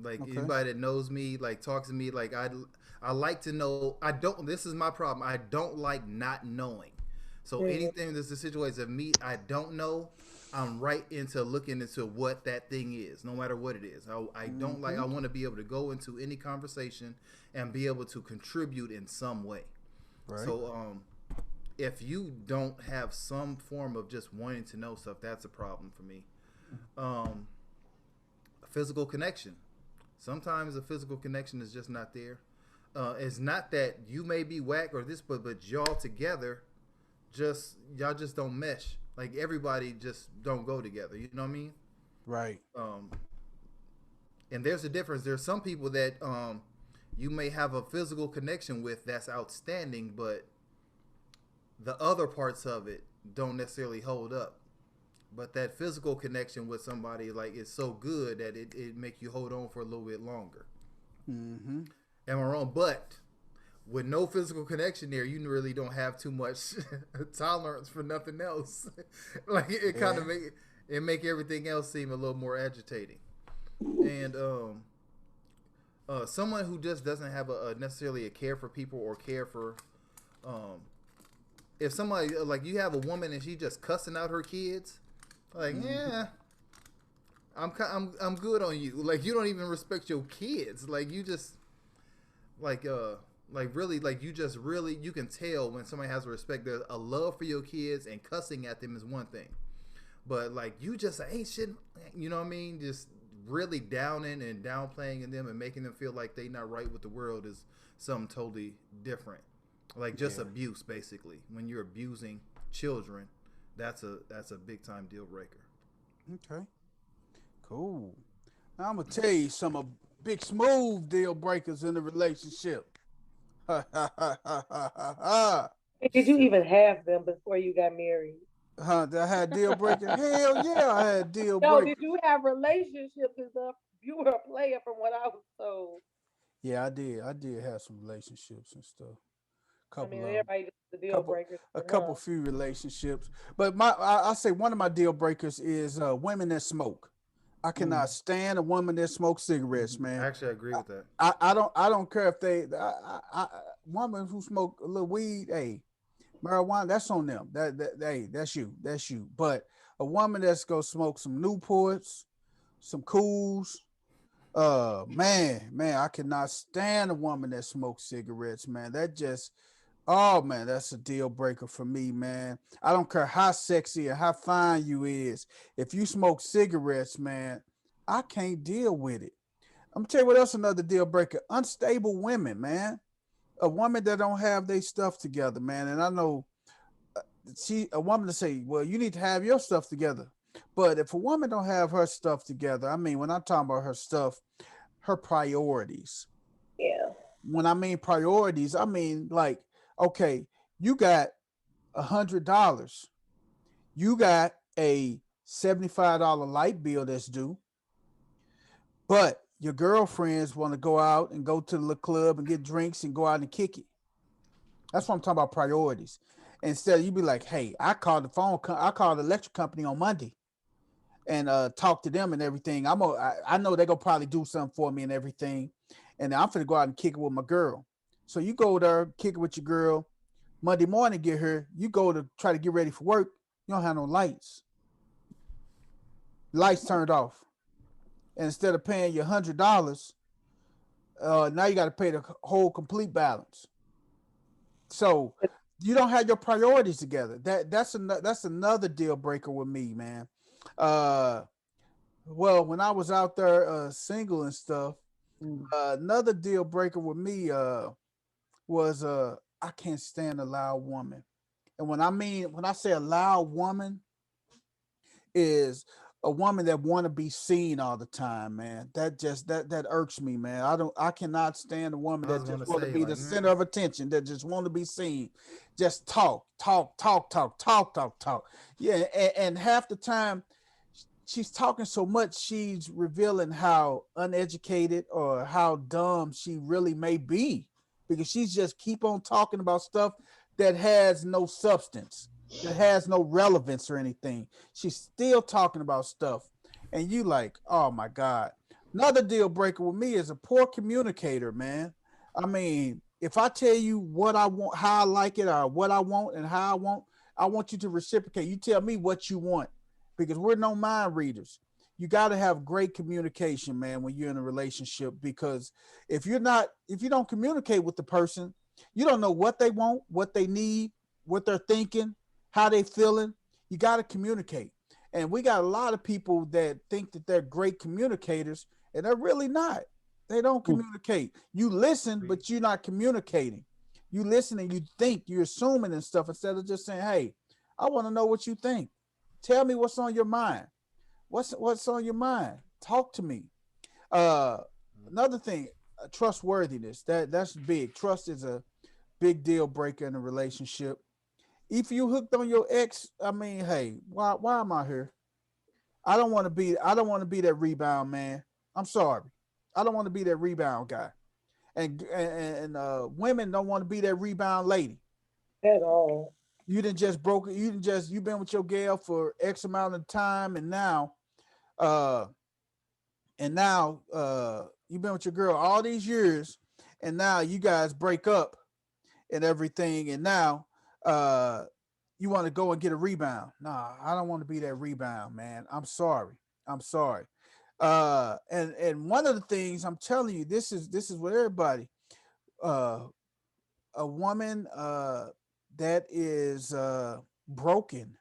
Like Okay. anybody that knows me, like talks to me, like I like to know. I don't. This is my problem. I don't like not knowing. So Mhm. anything that's a situation of me, I don't know. I'm right into looking into what that thing is, no matter what it is. I don't like. Mm-hmm. I want to be able to go into any conversation and be able to contribute in some way. Right. So if you don't have some form of just wanting to know stuff, that's a problem for me. Um, physical connection. Sometimes a physical connection is just not there. It's not that you may be whack or this, but y'all together, y'all just don't mesh. Like everybody just don't go together. You know what I mean? Right. Um, and there's a difference. There's some people that you may have a physical connection with that's outstanding, but the other parts of it don't necessarily hold up. But that physical connection with somebody like is so good that it make you hold on for a little bit longer. Mm-hmm. Am I wrong? But with no physical connection there, you really don't have too much tolerance for nothing else. Like it kind of make everything else seem a little more agitating. And someone who just doesn't have a necessarily a care for people or care for um, if somebody like you have a woman and she just cussing out her kids, like yeah, I'm good on you. Like you don't even respect your kids. Like you just like really like you just really you can tell when somebody has a respect. There's a love for your kids, and cussing at them is one thing, but like you just ain't shit. You know what I mean? Just really downing and downplaying in them and making them feel like they not right with the world is something totally different. Like just abuse, basically. When you're abusing children, that's a big time deal breaker. Okay. Cool. Now I'm gonna tell you some of big smooth deal breakers in the relationship. Ha ha ha ha ha ha ha. Did you Shoot. even have them before you got married? I had deal breaker. Hell yeah, I had deal No, did breaker. you have relationships and stuff? You were a player from what I was told. Yeah, I did. I did have some relationships and stuff. I Couple mean, of them. everybody just the deal Couple breakers, a couple huh? few relationships. But I say one of my deal breakers is women that smoke. I cannot stand a woman that smokes cigarettes, man. Actually, I agree with that. I don't care if they woman who smoke a little weed, hey, marijuana, that's on them. Hey, that's you. But a woman that's go smoke some Newports, some Cools, man, I cannot stand a woman that smokes cigarettes, man. That just oh man, that's a deal breaker for me, man. I don't care how sexy or how fine you is. If you smoke cigarettes, man, I can't deal with it. I'm gonna tell you what else another deal breaker. Unstable women, man. A woman that don't have their stuff together, man. And I know a woman to say, well, you need to have your stuff together. But if a woman don't have her stuff together, I mean, when I'm talking about her stuff, her priorities. Yeah. When I mean priorities, I mean like, okay, you got $100. You got a $75 light bill that's due, but your girlfriends want to go out and go to the club and get drinks and go out and kick it. That's what I'm talking about priorities. Instead, you be like, hey, I called the electric company on Monday and talk to them and everything. I know they're gonna probably do something for me and everything. And I'm gonna go out and kick it with my girl. So you go there, kick it with your girl. Monday morning, get her. You go to try to get ready for work. You don't have no lights. Lights turned off. And instead of paying your $100, now you got to pay the whole complete balance. So you don't have your priorities together. That's another deal breaker with me, man. Uh, well, when I was out there single and stuff, another deal breaker with me was I can't stand a loud woman. And when I say a loud woman, is a woman that want to be seen all the time, man. That irks me, man. I cannot stand a woman I was that gonna just want to say be the like, center of attention, that just want to be seen. Just talk, talk, talk, talk, talk, talk, talk. Yeah, and half the time she's talking so much, she's revealing how uneducated or how dumb she really may be because she's just keep on talking about stuff that has no substance, that has no relevance or anything. She's still talking about stuff. and you like, oh my God. Another deal breaker with me is a poor communicator, man. I mean, if I tell you what I want, how I like it, or what I want and how I want you to reciprocate. You tell me what you want because we're no mind readers. You got to have great communication, man, when you're in a relationship because if you don't communicate with the person, you don't know what they want, what they need, what they're thinking, how they feeling. You got to communicate. And we got a lot of people that think that they're great communicators and they're really not. They don't communicate. You listen, but you're not communicating. You listen and you think, you're assuming and stuff instead of just saying, hey, I want to know what you think. Tell me what's on your mind. What's on your mind? Talk to me. Uh Another thing, trustworthiness. That's big. Trust is a big deal breaker in a relationship. If you hooked on your ex, I mean, hey, why am I here? I don't want to be that rebound man. I'm sorry. I don't want to be that rebound guy. And women don't want to be that rebound lady. At all. You didn't just broke it. You've been with your gal for X amount of time, uh and now you've been with your girl all these years, and now you guys break up and everything, and now uh you want to go and get a rebound. Nah, I don't want to be that rebound, man. I'm sorry. I'm sorry. And one of the things I'm telling you, this is what everybody, uh a woman that is broken,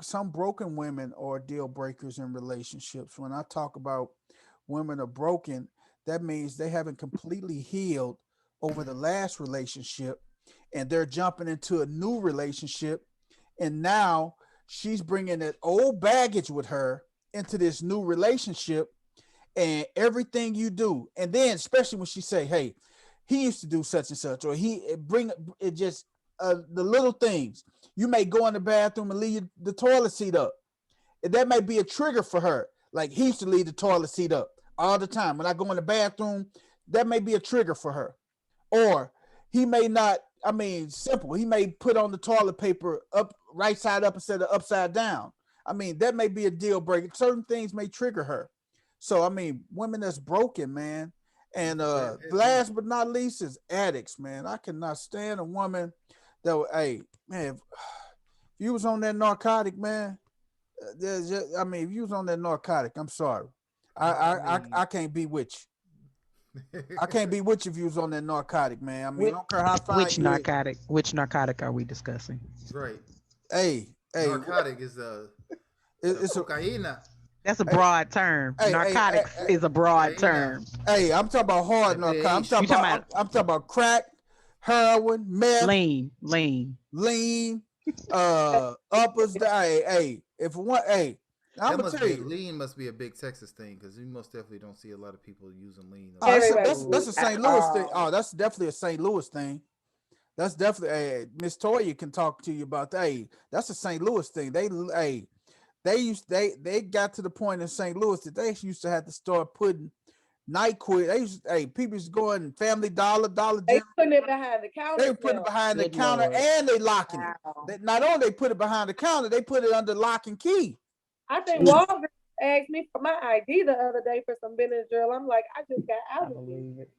some broken women are deal breakers in relationships. When I talk about women are broken, that means they haven't completely healed over the last relationship and they're jumping into a new relationship, and now she's bringing that old baggage with her into this new relationship, and everything you do, and then especially when she say, hey, he used to do such and such, or he bring it, just the little things. You may go in the bathroom and leave the toilet seat up, and that may be a trigger for her. Like, he used to leave the toilet seat up all the time. When I go in the bathroom, that may be a trigger for her. Or he may not, I mean, simple. He may put on the toilet paper up, right side up instead of upside down. I mean, that may be a deal breaker. Certain things may trigger her. So, I mean, women that's broken, man. And last but not least is addicts, man. I cannot stand a woman that would, hey, man, if you was on that narcotic, man, I mean, if you was on that narcotic, I'm sorry. I can't be with you. I can't be with you if you was on that narcotic, man. I mean, I Which, don't care how fine which you is. narcotic? Which narcotic are we discussing? Right. Hey, Narcotic is it's a cocaine. That's a hey, broad term. hey, Narcotics is a broad Cocaine. term. hey, I'm talking about hard narcotic. You talking about I'm talking about crack, heroin, meth, lean. lean, uppers. Hey, if one, hey, I'm That gonna must tell be you. lean. Must be a big Texas thing because you most definitely don't see a lot of people using lean up Oh, there. Everybody that's a St. at Louis thing. all. Oh, that's definitely a St. Louis thing. That's definitely. Hey, Miss Toya can talk to you about that. Hey, that's a St. Louis thing. They got to the point in St. Louis that they used to have to start putting night quit. People used to go in Family Dollar, Dollar They General. putting it behind the They counters were putting it now. behind the Good counter Lord. and they locking it. Wow. Not only they put it behind the counter, they put it under lock and key. I think Jesus. Walgreens asked me for my ID the other day for some Benadryl. I'm like, I just got I out of it. believe it.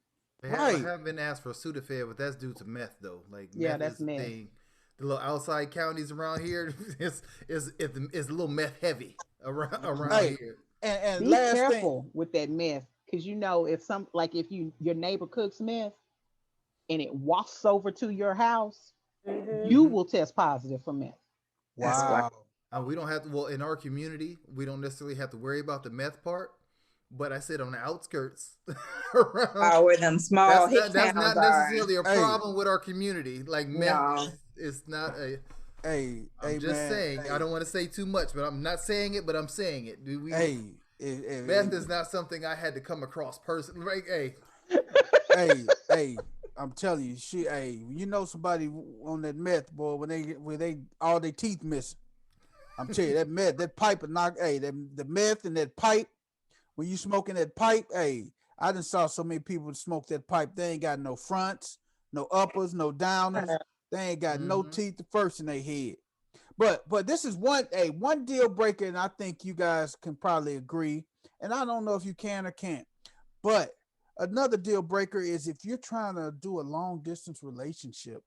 I Right. haven't been asked for Sudafed, but that's due to meth though. Like Yeah, meth that's is the meth. thing. The little outside counties around here is a little meth heavy around Hey, here. and Be last thing, careful with that meth, because you know if your neighbor cooks meth and it wafts over to your house, Hmm. you mhm. will test positive for meth. That's why. Wow. We don't have to. Well, in our community, we don't necessarily have to worry about the meth part. But I said on the outskirts around. Where them small hick That's towns not are. necessarily a Hey, problem with our community. Like meth No. is not a. I'm hey, just man. saying. I Hey, don't want to say too much, but I'm not saying it. But I'm saying it. Do we? hey, Meth is not something I had to come across personally. Right? Hey, hey, I'm telling you, you know somebody on that meth, boy, when they all their teeth missing. I'm telling you, that meth, that pipe, and knock, the meth and that pipe. When you smoking that pipe, I done saw so many people smoke that pipe. They ain't got no fronts, no uppers, no downers. They ain't got no mm-hmm. teeth the first in their head. But this is one deal breaker, and I think you guys can probably agree. And I don't know if you can or can't. But another deal breaker is if you're trying to do a long distance relationship.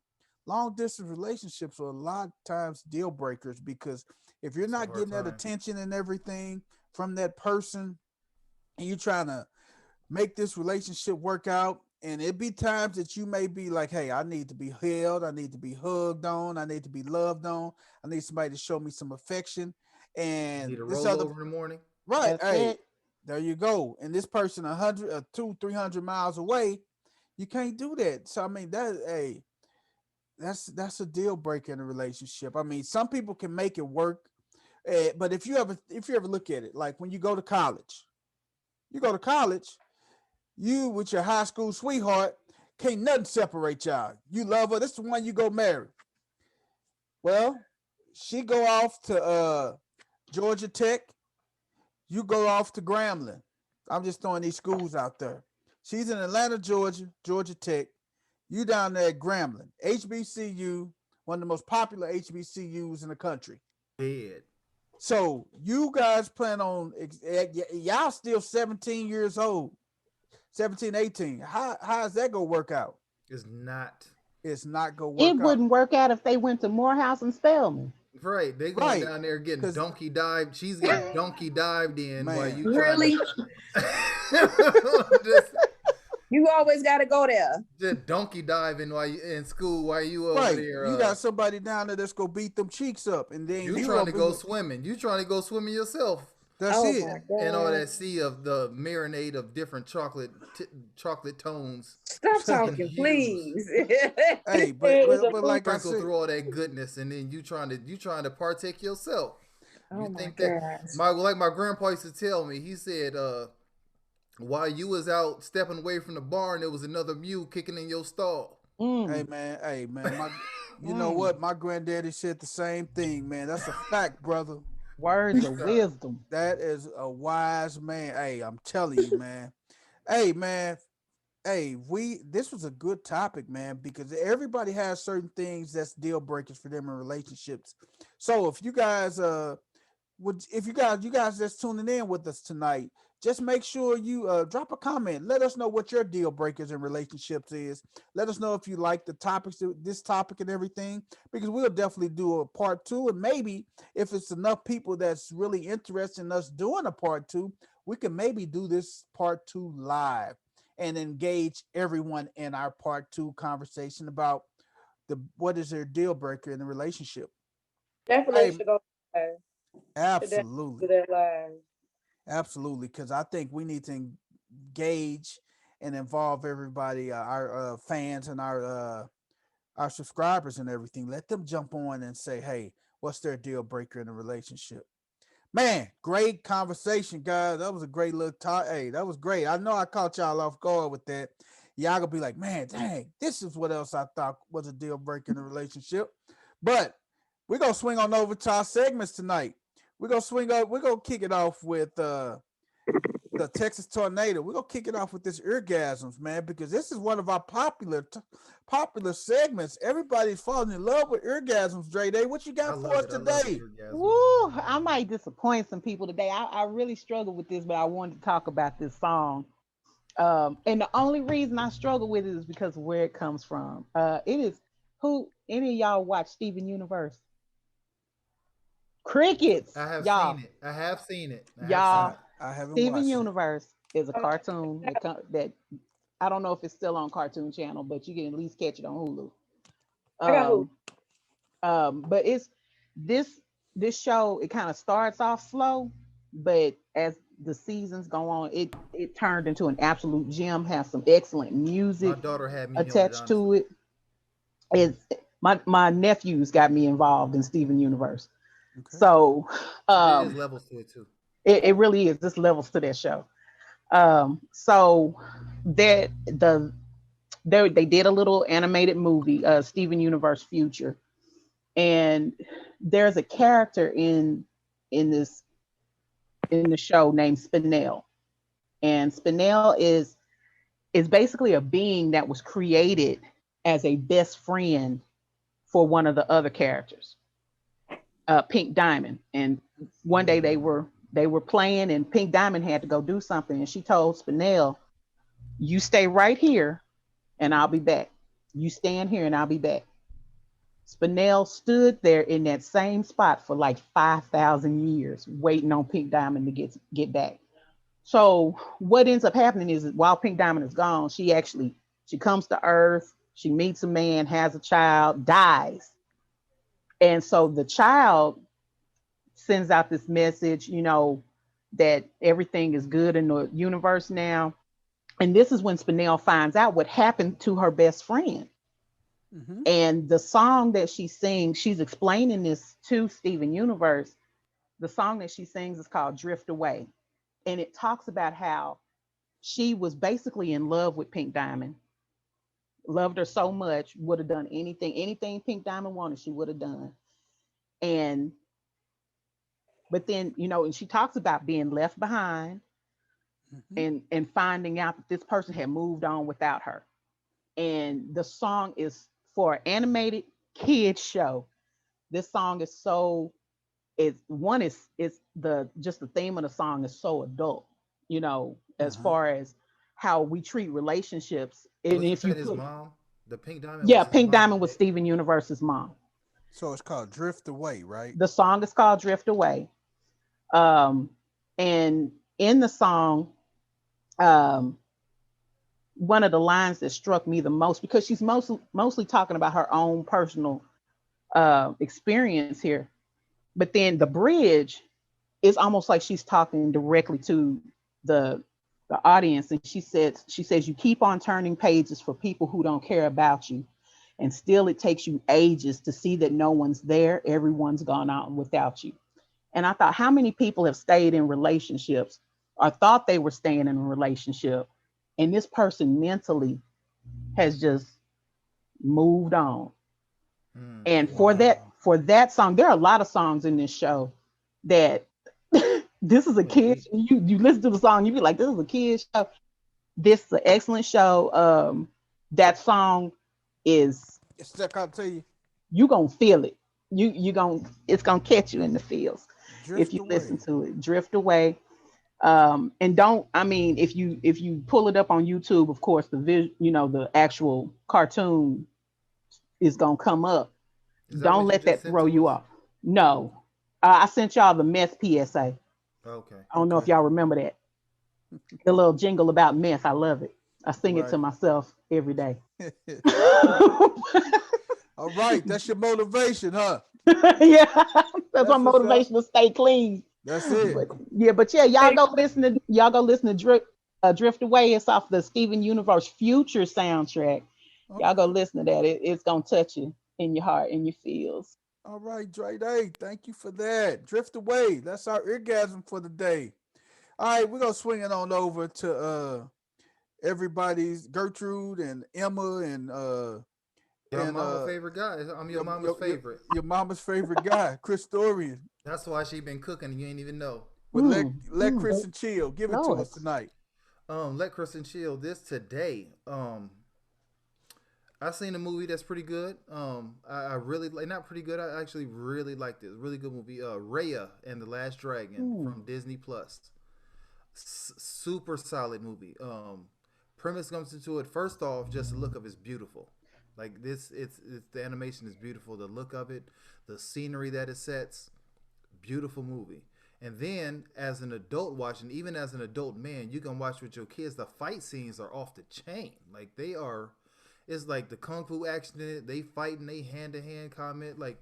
Long distance relationships are a lot of times deal breakers because if you're It's a not hard getting that time. attention and everything from that person, and you're trying to make this relationship work out, and it be times that you may be like, hey, I need to be held, I need to be hugged on, I need to be loved on, I need somebody to show me some affection. And Need a this other, rollover in the morning. right, That's hey, it. there you go. And this person 100 or 200 300 miles away, you can't do that. So I mean that, hey, that's a deal breaker in a relationship. I mean, some people can make it work, but if you ever look at it, like when you go to college, you with your high school sweetheart, can't nothing separate y'all. You love her. This is the one you go marry. Well, she go off to Georgia Tech. You go off to Grambling. I'm just throwing these schools out there. She's in Atlanta, Georgia, Georgia Tech. You down there at Grambling, HBCU, one of the most popular HBCUs in the country. Dead. So you guys plan on y'all still 17 years old, 17, 18. How is that gonna work out? It's not. It's not gonna It work out. wouldn't work out if they went to Morehouse and Spelman. Right. They going Right. down there getting Because donkey dived. She's getting donkey dived in while man, you trying to Really? just You always got to go there. just donkey diving while you in school while you over right. there You got somebody down there that's gonna beat them cheeks up, and then you you trying gonna to be go swimming. You trying to go swimming yourself. that's Oh it. my And all God. that sea of the marinade of different chocolate tones Stop you can talking, use. please. Hey, but It was but a but food. like I Sprinkle said, through all that goodness, and then you trying to partake yourself. You Oh my think that gosh. my grandpa used to tell me. He said, while you was out stepping away from the barn, there was another mule kicking in your stall. Mm, hey man, my you know mm. what? My granddaddy said the same thing, man. That's a fact, brother. Words of wisdom. That is a wise man. Hey, I'm telling you, man. Hey, man. Hey, we this was a good topic, man, because everybody has certain things that's deal breakers for them in relationships. So if you guys would if you guys that's tuning in with us tonight, just make sure you drop a comment. Let us know what your deal breakers in relationships is. Let us know if you like the topics, this topic and everything, because we'll definitely do a part two. And maybe if it's enough people that's really interested in us doing a part two, we can maybe do this part two live and engage everyone in our part two conversation about the what is their deal breaker in the relationship. Definitely Hey, should go live. Should definitely absolutely. do that live. Absolutely, because I think we need to engage and involve everybody, our fans and our subscribers and everything. Let them jump on and say, "Hey, what's their deal breaker in a relationship?" Man, great conversation, guys. That was a great little talk. Hey, that was great. I know I caught y'all off guard with that. Y'all gonna be like, "Man, dang, this is what else I thought was a deal breaker in a relationship." But we're gonna swing on over to our segments tonight. We're gonna swing up. We're gonna kick it off with the Texas tornado. We're gonna kick it off with this orgasms, man, because this is one of our popular segments. Everybody's falling in love with orgasms. Dre Day, what you I got for love us it. I love the today? orgasm. Woo, I might disappoint some people today. I really struggled with this, but I wanted to talk about this song. And the only reason I struggle with it is because of where it comes from. It is who any of y'all watch Steven Universe? Crickets, I have seen y'all, it. I have seen it. I have seen y'all. it. I haven't Steven watched it. Universe is a Oh, cartoon that I don't know if it's still on Cartoon Channel, but you can at least catch it on Hulu. I got who? Um, but it's this this show. It kind of starts off slow, but as the seasons go on, it turned into an absolute gem. Has some excellent My music daughter had me on it, attached honestly. to it. It's my nephews got me involved in Steven Universe. Okay. So It is um, levels to it too. it really is. This levels to that show. So that they did a little animated movie, Steven Universe Future, and there's a character in this in the show named Spinel, and Spinel is basically a being that was created as a best friend for one of the other characters. Pink Diamond. And one day they were playing, and Pink Diamond had to go do something, and she told Spinell, "You stay right here, and I'll be back. You stand here, and I'll be back." Spinell stood there in that same spot for like 5,000 years, waiting on Pink Diamond to get back. So what ends up happening is while Pink Diamond is gone, she comes to Earth, she meets a man, has a child, dies. And so the child sends out this message, that everything is good in the universe now. And this is when Spinell finds out what happened to her best friend. Mm-hmm. And the song that she sings, she's explaining this to Steven Universe. The song that she sings is called Drift Away. And it talks about how she was basically in love with Pink Diamond, loved her so much, would have done anything Pink Diamond wanted, she would have done. And but then, and she talks about being left behind, Mm-hmm. and finding out that this person had moved on without her. And the song is for an animated kids show. This song is so it's one is the just the theme of the song is so adult, as Uh-huh. far as how we treat relationships. And Wasn't if you that his put mom? The Pink Diamond Yeah, was his Pink mom. Diamond was Steven Universe's mom. So it's called Drift Away, right? The song is called Drift Away. Um, and in the song, um, one of the lines that struck me the most, because she's mostly talking about her own personal experience here, but then the bridge is almost like she's talking directly to the the audience, and she says, "You keep on turning pages for people who don't care about you, and still it takes you ages to see that no one's there. Everyone's gone out without you." And I thought, how many people have stayed in relationships or thought they were staying in a relationship, and this person mentally has just moved on. And for that Wow. for that song, there are a lot of songs in this show that this is a kid. You listen to the song, you be like, this is a kid show. This is an excellent show. That song is, It's stuck out to you. you gonna feel it. You gonna It's gonna catch you in the feels if Drift you listen Away. to it. Drift Away. And don't I mean if you pull it up on YouTube, of course the actual cartoon is gonna come up. Is that Don't what you let just that sent throw to you us? off. No. I sent y'all the meth PSA. Okay. I don't know if Okay. y'all remember that. The little jingle about meth. I love it. I sing it to Right. myself every day. All right. That's your motivation, huh? Yeah, that's my That's what's up. motivation to stay clean. That's it. But yeah, y'all go listen to Drift Away. It's off the Steven Universe Future soundtrack. Y'all go Okay. listen to that. It's gonna touch you in your heart and your feels. All right, Dre Day. Thank you for that. Drift Away. That's our orgasm for the day. All right, we're gonna swing it on over to everybody's Gertrude and Emma Your and mama favorite guy. I'm your your, mama's your your favorite. your mama's favorite guy, Chris Dorian. That's why she been cooking and you ain't even know. But let Mm, Chris and chill. Give it to Lord. us tonight. Let Kristen chill this today. I seen a movie that's pretty good. I really like, not pretty good. I actually really like this. Really good movie. Raya and the Last Dragon Ooh. from Disney Plus. Super solid movie. Premise comes into it. First off, just the look of it's beautiful. Like this, it's the animation is beautiful. The look of it, the scenery that it sets, beautiful movie. And then as an adult watching, even as an adult man, you can watch with your kids. The fight scenes are off the chain. Like they are, it's like the kung fu action in it. They fighting, they hand to hand combat. Like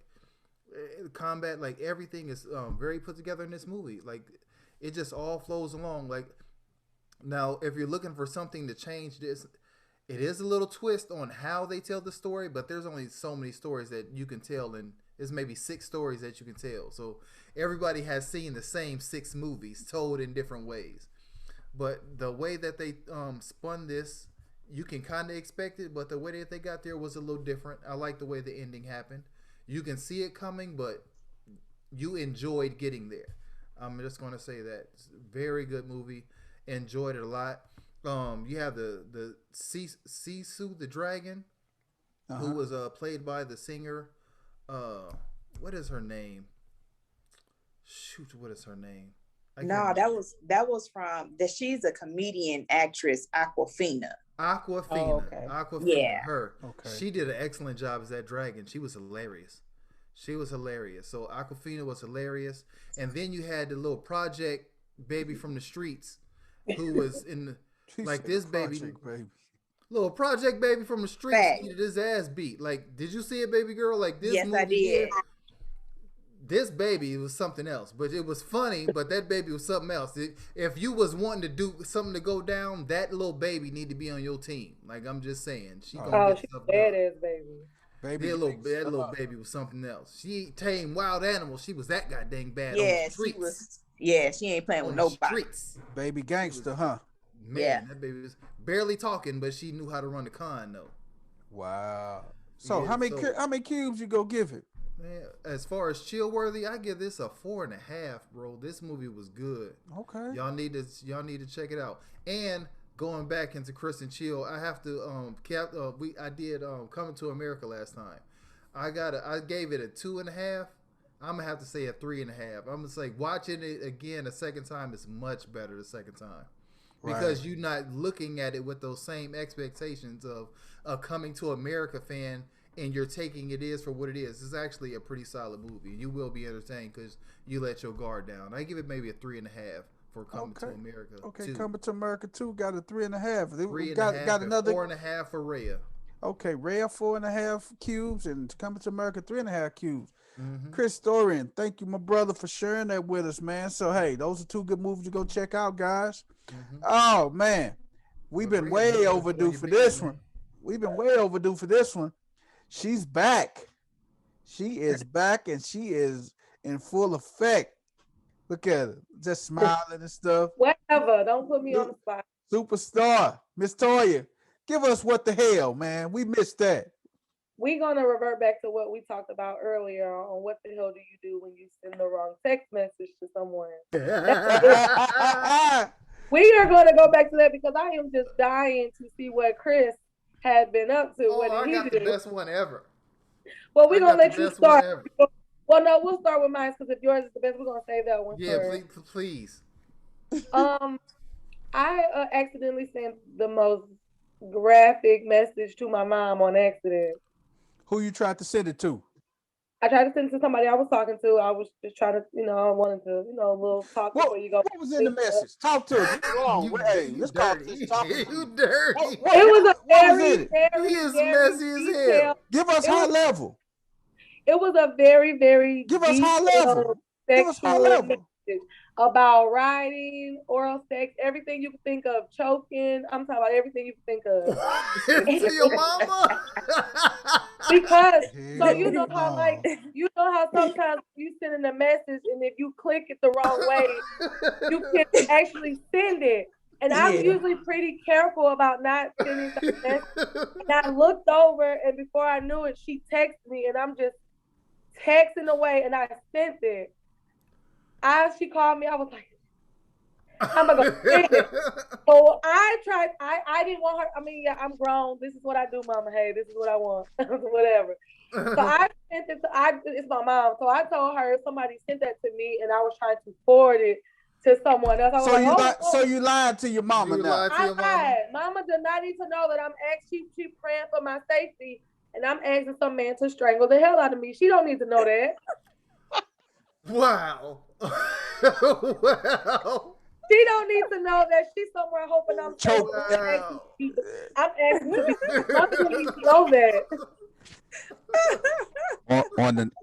everything is very put together in this movie. Like it just all flows along. Like now, if you're looking for something to change this, it is a little twist on how they tell the story, but there's only so many stories that you can tell, and there's maybe 6 stories that you can tell. So everybody has seen the same 6 movies told in different ways. But the way that they spun this, you can kind of expect it, but the way that they got there was a little different. I like the way the ending happened. You can see it coming, but you enjoyed getting there. I'm just going to say that. It's a very good movie. Enjoyed it a lot. You have the Sisu the dragon, who Uh-huh. was played by the singer. What is her name? Shoot, what is her name? No, that was from that. She's a comedian actress, Aquafina. Aquafina. Oh, okay. Aquafina. Yeah. Her. Okay. She did an excellent job as that dragon. She was hilarious. She was hilarious. So Aquafina was hilarious. And then you had the little project baby from the streets who was in the, like this baby. Little project baby from the streets needed his ass beat. Like, did you see it, baby girl? Like this Yes, movie I did. here, this baby was something else, but it was funny. But that baby was something else. If you was wanting to do something to go down, that little baby need to be on your team. Like I'm just saying, she gonna get she's stuff badass baby. that little baby was something else. She tamed wild animals. She was that goddamn bad. Yeah, on the streets. she was. Yeah, she ain't playing with nobody. Streets. Baby gangster, huh? Man, that baby was barely talking, but she knew how to run the con though. Wow. So Yeah, how many cubes you go give it? Man, as far as chill worthy, I give this a 4.5, bro. This movie was good. Okay. Y'all need to check it out. And going back into Chris and Chill, I have to I did Coming to America last time. I gave it a 2.5. I'm gonna have to say a 3.5. I'm gonna say watching it again a second time is much better the second time. Because you're not looking at it with those same expectations of a Coming to America fan, and you're taking it is for what it is. It's actually a pretty solid movie. You will be entertained because you let your guard down. I give it maybe a 3.5 for Coming to America. Okay, 2. Coming to America 2 got a 3.5. 3.5 got another 4.5 for Rhea. Okay, Rhea 4.5 cubes and Coming to America 3.5 cubes. Mm-hmm. Chris Dorian, thank you, my brother, for sharing that with us, man. So hey, those are 2 good movies to go check out, guys. Mm-hmm. Oh man, we've been way overdue for this one. We've been way overdue for this one. She's back. She is back, and she is in full effect. Look at her, just smiling and stuff. Whatever, don't put me on the spot. Superstar, Miss Toya, give us what the hell, man. We missed that. We're going to revert back to what we talked about earlier on what the hell do you do when you send the wrong text message to someone. We are going to go back to that because I am just dying to see what Chris had been up to. What did he do? The best one ever. Well, we're going to let you start. Well, no, we'll start with mine because if yours is the best, we're going to save that one first. Please. I accidentally sent the most graphic message to my mom on accident. Who you tried to send it to? I tried to send it to somebody I was talking to. I was just trying to, I wanted to, a little talk before you go. What was in the message? Talk to us. You dirty. You dirty. It was a very, he is messy as hell. Give us high level. It was a very, very give us high level. Give us high level. About riding, oral sex, everything you can think of, choking. I'm talking about everything you can think of. To your mama? Because so you know how sometimes you send a message and if you click it the wrong way, you can actually send it. And I'm usually pretty careful about not sending the message. And I looked over and before I knew it, she texted me and I'm just texting away and I sent it. As she called me, I was like, I'm gonna go send it. So I tried, I didn't want her. I mean, yeah, I'm grown. This is what I do, mama. Hey, this is what I want. Whatever. So I sent it it's my mom. So I told her somebody sent that to me and I was trying to forward it to someone else. I was so you lied to your mama now. I lied. Mama did not need to know that I'm actually she praying for my safety and I'm asking some man to strangle the hell out of me. She don't need to know that. Wow. Wow. She don't need to know that she's somewhere hoping I'm choking. I'm asking women. Mama don't need to know that.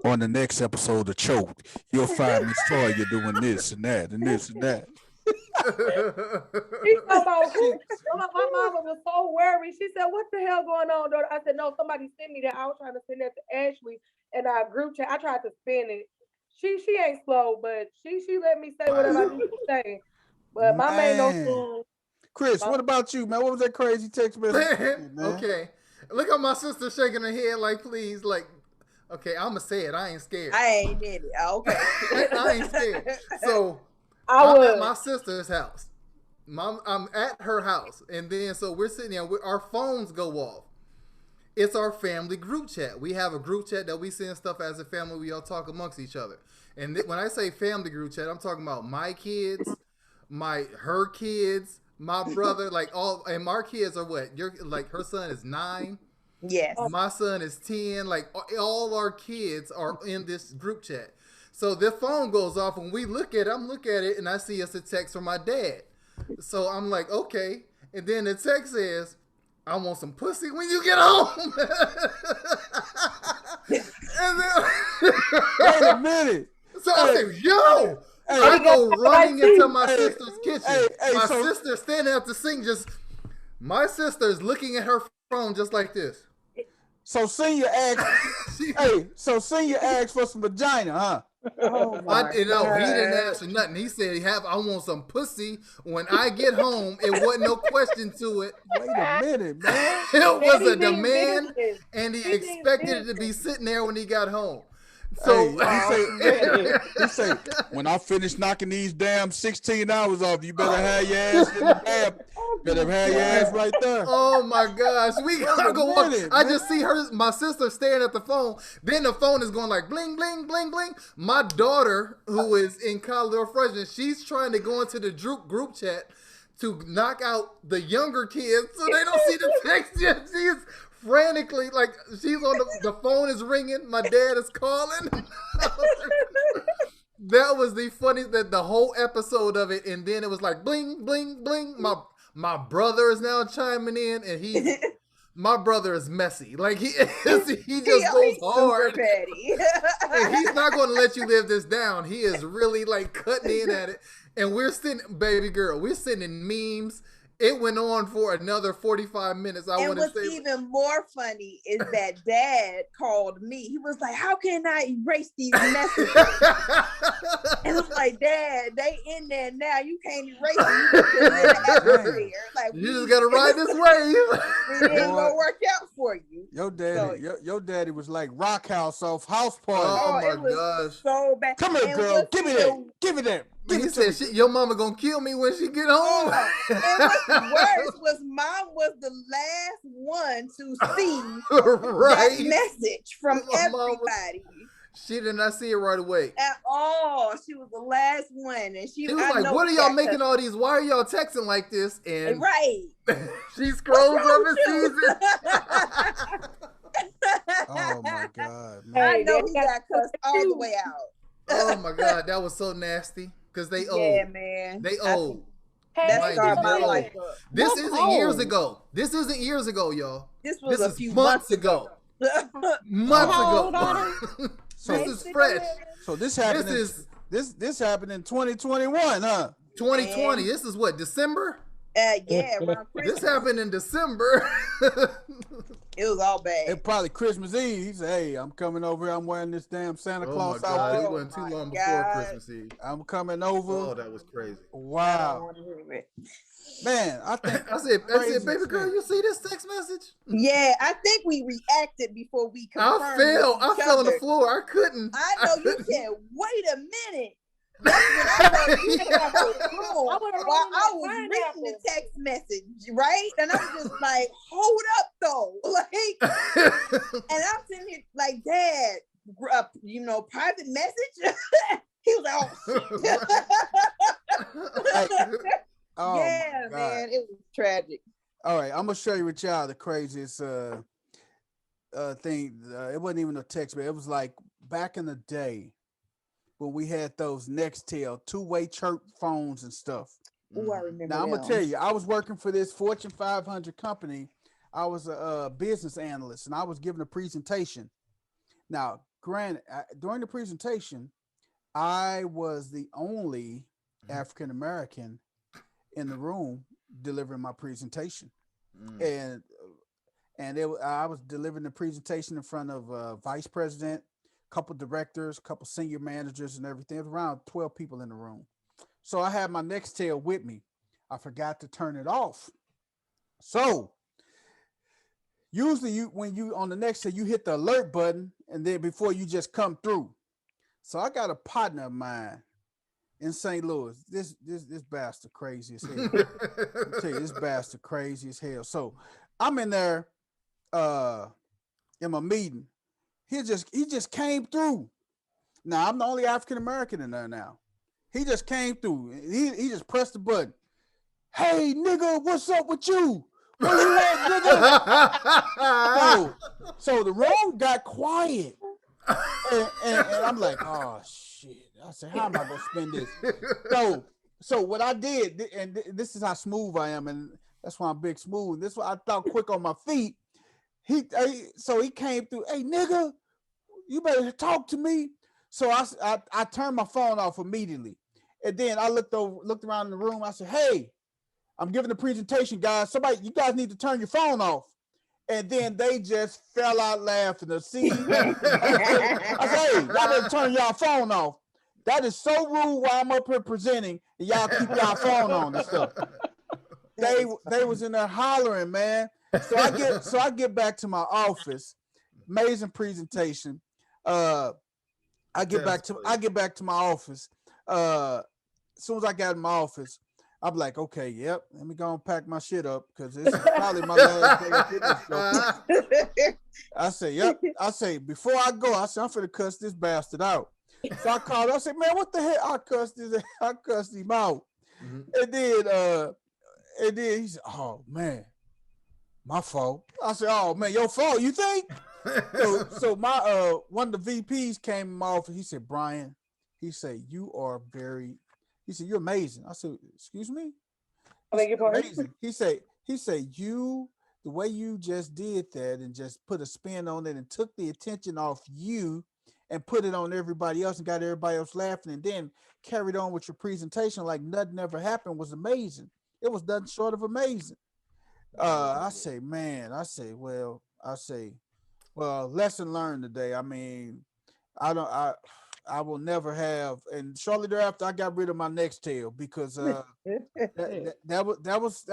On the next episode of Choked, you'll find Miss Toya doing this and that and this and that. She about who? My mama was so worried. She said, "What the hell going on, daughter?" I said, "No, somebody sent me that. I was trying to send that to Ashley and our group chat. I tried to spin it. She ain't slow, but she let me say whatever I need to say. But my man ain't no fool." Chris, what about you, man? What was that crazy text message? Okay. Look at my sister shaking her head like, please, like, okay, I'm going to say it. I ain't scared. I ain't did it. Okay. I ain't scared. So, I'm at my sister's house. I'm at her house. And then, so we're sitting there, our phones go off. It's our family group chat. We have a group chat that we send stuff as a family. We all talk amongst each other. And when I say family group chat, I'm talking about my kids, her kids, my brother, like all, and our kids are what? Like her son is 9. Yes. My son is 10. Like all our kids are in this group chat. So the phone goes off and we look at it. I'm looking at it and I see it's a text from my dad. So I'm like, okay. And then the text says, I want some pussy when you get home. And then, Wait a minute. so I said, yo. I go running into my sister's kitchen. My sister standing at the sink, my sister's looking at her phone just like this. So Senior asked, Senior asked for some vagina, huh? Oh my He didn't ask for nothing. He said, I want some pussy when I get home. It wasn't no question to it. Wait a minute, man. It was a demand, and he expected it to be sitting there when he got home. So he say, when I finish knocking these damn 16 hours off, you better have your ass in the damn. Better have your ass right there. Oh my gosh, we gotta go walk. I just see my sister staring at the phone. Then the phone is going like bling, bling, bling, bling. My daughter, who is in college or freshman, she's trying to go into the group chat to knock out the younger kids so they don't see the text yet. She's frantically, like, she's on the phone is ringing. My dad is calling. That was the funniest, the whole episode of it. And then it was like bling, bling, bling. My brother is now chiming in, and my brother is messy. Like he just goes hard. And he's not going to let you live this down. He is really like cutting in at it. And we're sending memes. It went on for another 45 minutes. And what's even more funny is that Dad called me. He was like, how can I erase these messages? And it's like, Dad, they in there now. You can't erase them. You just in the atmosphere. Like, you just got to ride this wave. It ain't going to work out for you. Your daddy was like Rock House off House Party. Oh my gosh. So bad. Come here, girl. Give me that. Give me that. He said, your mama gonna kill me when she get home. And what's worse was Mom was the last one to see that message from everybody. She did not see it right away. At all. She was the last one. And she was like, what are y'all making all these? Why are y'all texting like this? And she scrolls up and sees it. Oh my God. Man. I know he got cussed all the way out. Oh my God, that was so nasty. Because they old. Yeah, man. They old. That started my life up. This isn't years ago. This isn't years ago, y'all. This was a few months ago. Months ago. So this is fresh. So this happened. This happened in 2021, huh? 2020. This is what, December? Yeah, around Christmas. This happened in December. It was all bad. It probably Christmas Eve. He said, "Hey, I'm coming over here. I'm wearing this damn Santa Claus outfit." It wasn't too long before Christmas Eve. I'm coming over. Oh, that was crazy. Wow. Man, I said, baby girl, you see this text message? Yeah, I think we reacted before we confirmed. I fell on the floor. I couldn't. I know you said, wait a minute. That's when I know you got the phone while I was reading the text message, right? And I'm just like, hold up though. Like, and I'm sitting here like, Dad, private message. He was like, oh shit. Yeah, man, it was tragic. All right, I'm gonna show you with y'all the craziest thing. It wasn't even a text, but it was like back in the day when we had those Nextel two-way chirp phones and stuff. Oh, I remember. Now I'm gonna tell you, I was working for this Fortune 500 company. I was a business analyst, and I was giving a presentation. Now, granted, during the presentation, I was the only African American in the room delivering my presentation, and I was delivering the presentation in front of vice president, couple directors, couple senior managers, and everything. It was around 12 people in the room. So I had my Nextel with me. I forgot to turn it off. So usually when you on the Nextel, you hit the alert button and then before you just come through. So I got a partner of mine in St. Louis. This bastard crazy as hell. I'll tell you, this bastard crazy as hell. So I'm in there in my meeting. He just came through. Now I'm the only African American in there now. He just came through. He just pressed the button. Hey nigga, what's up with you? Where you at, nigga? So the room got quiet. And I'm like, oh shit. I said, how am I gonna spend this? So what I did, and this is how smooth I am, and that's why I'm big smooth. This is why I thought quick on my feet. So he came through. Hey nigga, you better talk to me. So I turned my phone off immediately, and then I looked around in the room. I said, hey, I'm giving a presentation, guys. You guys need to turn your phone off. And then they just fell out laughing. I said, hey, y'all better turn y'all phone off. That is so rude while I'm up here presenting, and y'all keep y'all phone on and stuff. They was in there hollering, man. So I get back to my office. Amazing presentation. I get back to my office. As soon as I got in my office, I'm like, okay, yep, let me go and pack my shit up because this is probably my last day of fitness show. I say, yep. I say, before I go, I say, I'm finna cuss this bastard out. So I called. I said, man, what the hell? I cussed him out. Mm-hmm. And then he said, oh man, my fault. I said, oh man, your fault. You think? So my one of the VPs came in my office. He said, Brian, he said, you are very. He said, you're amazing. I said, excuse me? Amazing. He said, the way you just did that and just put a spin on it and took the attention off you and put it on everybody else and got everybody else laughing and then carried on with your presentation like nothing ever happened was amazing. It was nothing short of amazing. I say, lesson learned today. I mean, I will never have. And shortly thereafter, I got rid of my Nextel because that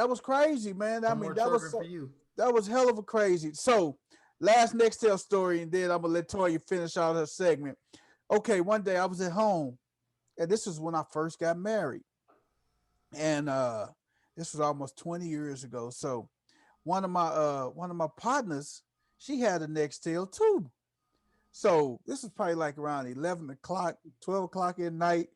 was crazy, man. I mean, that was hell of a crazy. So, last Nextel story, and then I'm gonna let Toya finish out her segment. Okay, one day I was at home, and this is when I first got married, and this was almost 20 years ago. So, one of my partners, she had a Nextel too. So this is probably like around 11 o'clock, 12 o'clock at night.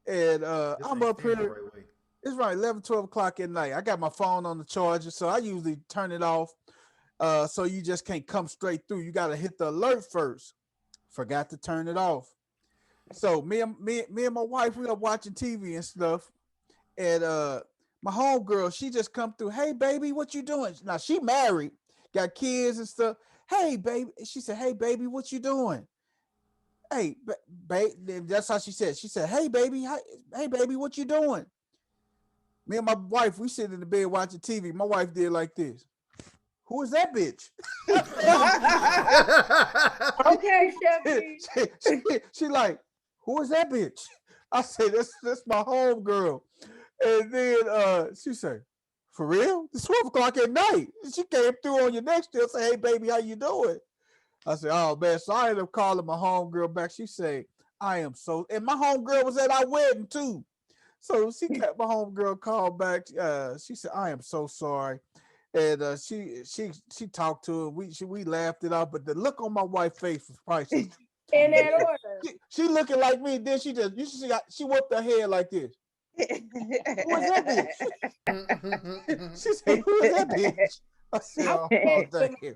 And I'm up here. Right, it's right 11, 12 o'clock at night. I got my phone on the charger, so I usually turn it off. So you just can't come straight through. You got to hit the alert first. Forgot to turn it off. So me and my wife, we are watching TV and stuff. And my homegirl, she just come through. Hey, baby, what you doing? Now, she married, got kids and stuff. Hey, baby. She said, hey, baby, what you doing? Hey, baby. That's how she said. She said, hey, baby. Hey, baby, what you doing? Me and my wife, we sit in the bed watching TV. My wife did like this. Who is that bitch? Okay, Chef. She like, who is that bitch? I said, that's my home girl. And then she said, for real? It's 12 o'clock at night. She came through on your next day and said, hey, baby, how you doing? I said, oh, man. So I ended up calling my homegirl back. She said, I am so... And my homegirl was at our wedding, too. So she got my homegirl called back. She said, I am so sorry. And she talked to her. We laughed it off. But the look on my wife's face was priceless. In that order. She looking like me. Then she whipped her head like this. Who is that bitch? She said, who is that bitch? I said, oh, thank you.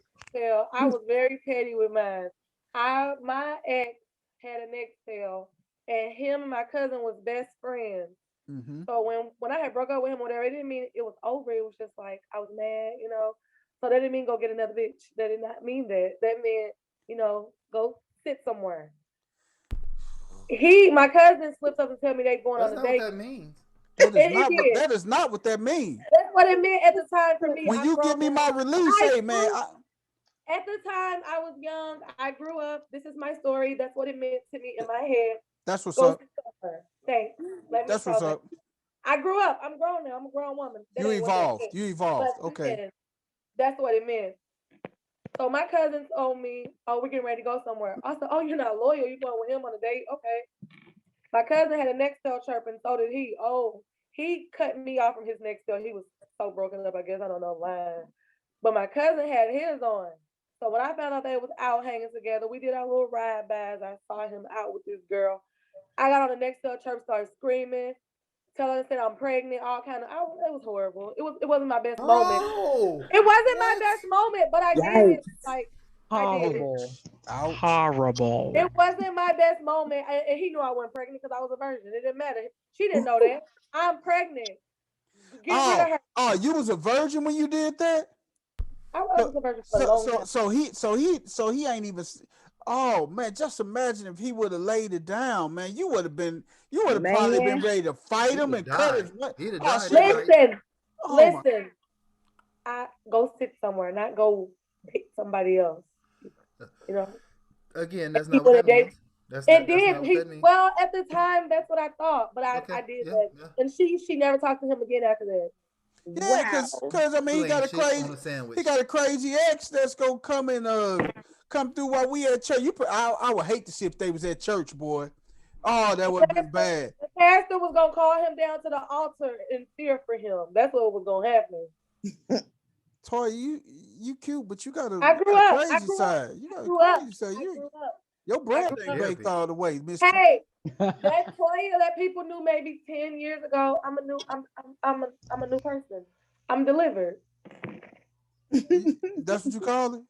I was very petty with mine. My ex had a Nextel, and him and my cousin was best friends. Mm-hmm. So when I had broke up with him, whatever, it didn't mean it was over. It was just like I was mad, So that didn't mean go get another bitch. That did not mean that. That meant, go sit somewhere. My cousin slips up and tell me they going on a date. What that means. That is not what that means. That's what it meant at the time for me. When you give me my release, hey man. At the time, I was young. I grew up. This is my story. That's what it meant to me in my head. That's what's up. Thanks. That's what's up. I grew up. I'm grown now. I'm a grown woman. You evolved. Okay. That's what it meant. So my cousins told me, oh, we're getting ready to go somewhere. I said, oh, you're not loyal. You're going with him on a date? Okay. My cousin had a Nextel chirping, so did he. Oh, he cut me off from his Nextel. He was so broken up, I guess. I don't know why. But my cousin had his on. So when I found out they was out hanging together, we did our little ride bys. I saw him out with this girl. I got on the next to church, started screaming, telling her that I'm pregnant, all kind of. It was horrible. It wasn't my best moment. Bro, It wasn't my what? best moment, but I did Yikes. it. Like I did it. Horrible. Ouch. Horrible. It wasn't my best moment, and he knew I wasn't pregnant because I was a virgin. It didn't matter. She didn't know that. I'm pregnant. Get rid of her. Oh, you was a virgin when you did that? I was a virgin for a long time. So he ain't even. Oh man, just imagine if he would have laid it down, man. You would have probably been ready to fight him and cut his. He'd have Oh, died. Listen. I go sit somewhere, not go pick somebody else. You know. Again, that's not what that means. It did. Well, at the time, that's what I thought, but I did that, and she never talked to him again after that. Yeah, because I mean, he got a crazy ex that's gonna come and come through while we at church. I would hate to see if they was at church, boy. Oh, that would have been bad. The pastor was gonna call him down to the altar and fear for him. That's what was gonna happen. Toy, you cute, but you got a crazy side. You got a crazy side. Your brand ain't baked all the way, Mister. Hey, that Toya that people knew maybe 10 years ago. I'm a new person. I'm delivered. That's what you call it?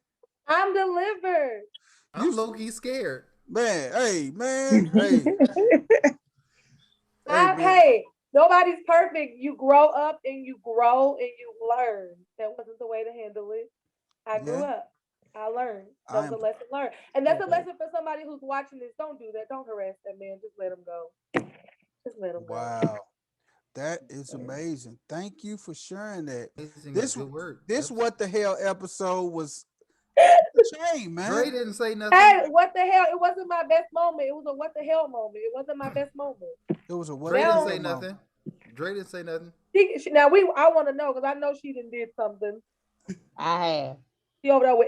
I'm delivered. I'm low-key scared. Man, hey, man. Hey. Hey, nobody's perfect. You grow up and you grow and you learn. That wasn't the way to handle it. I grew up. I learned. That was a lesson learned. And that's a lesson for somebody who's watching this. Don't do that. Don't harass that man. Just let him go. Just let him go. Wow. That is amazing. Thank you for sharing that. This What the Hell episode was shame, man. Dre didn't say nothing. Hey, what the hell? It wasn't my best moment. It was a what the hell moment. It wasn't my best moment. It was a what Dre the hell didn't say moment. nothing. Dre didn't say nothing. I want to know because I know she did something. I have. She over there with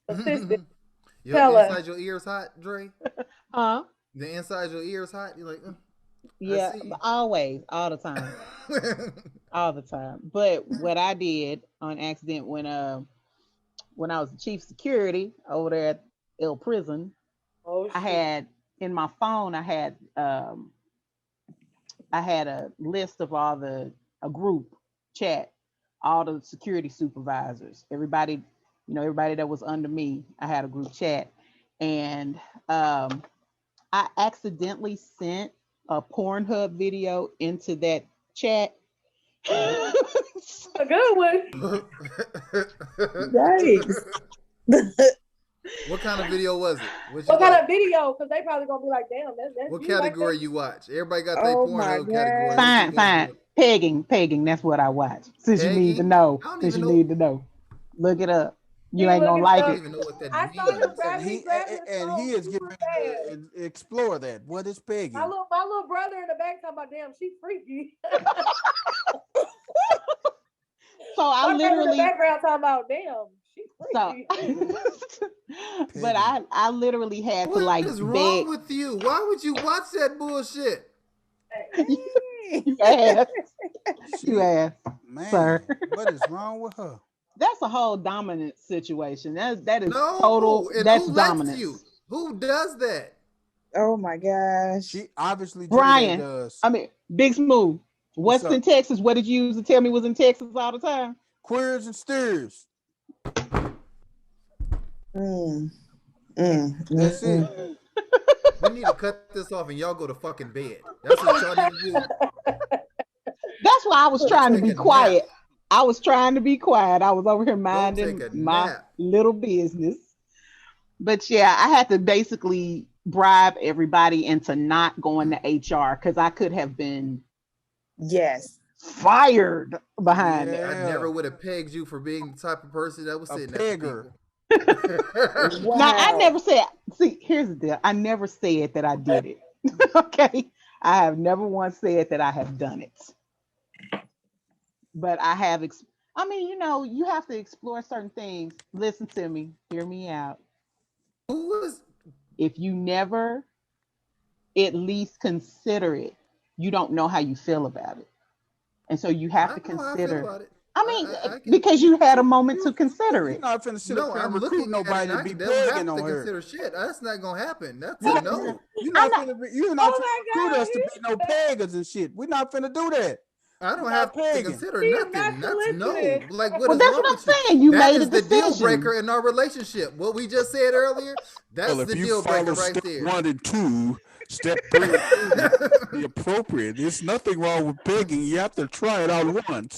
assistant. Inside your ears hot, Dre? Huh? The inside your ears hot? You're like, yeah, always, all the time. All the time. But what I did on accident when I was the chief security over there at El Prison, I had in my phone, I had a list of a group chat, all the security supervisors, everybody that was under me. I had a group chat, and I accidentally sent a Pornhub video into that chat. A good one. Yikes. What kind of video was it? What kind of video? Because they probably gonna be like, "Damn, that's." What category you watch? Everybody got their Pornhub category. Fine. Pegging. That's what I watch. Since you need to know. Look it up. You ain't gonna like it. I don't even know what that means. And he is getting to explore that. What is pegging? My little brother in the back talking about, damn, she's freaky. So I literally in the background talking about, damn, she's freaky. But I literally had to like. What is wrong with you? Why would you watch that bullshit? You asked, man, sir. What is wrong with her? That's a whole dominant situation. That is no, total. That's who dominance. You? Who does that? Oh my gosh. She obviously Brian does. I mean, Big Smooth. What's in Texas? What did you use to tell me was in Texas all the time? Queers and steers. That's it. We need to cut this off and y'all go to fucking bed. That's what y'all need to do. That's why I was trying to be quiet. I was trying to be quiet. I was over here minding my little business. But yeah, I had to basically bribe everybody into not going to HR because I could have been fired behind it. I never would have pegged you for being the type of person that was sitting pegger. Wow. Now, I never said, see, here's the deal. I never said that I did it. Okay. I have never once said that I have done it. But I have, you have to explore certain things. Listen to me. Hear me out. If you never at least consider it, you don't know how you feel about it. And so you have to consider I mean, I can. because you had a moment to consider You're it. not finna sit No, up here and I'm recruit looking at it, nobody and to be they don't pegging have to on her. consider shit. That's not gonna happen. That's You're a not, no. I'm not. you're not Oh finna my recruit God, us to be no peggers and shit. We're not finna do that. I We're don't not have to pegging. consider he is not nothing. That's no. soliciting. Like, what Well, is that's wrong what with you? I'm saying. You That made a is the deal decision. breaker in our relationship. What we just said earlier, Well, that's if the you deal breaker follow right step there. 1 and 2, step 3 and 4 be appropriate. There's nothing wrong with pegging. You have to try it out once.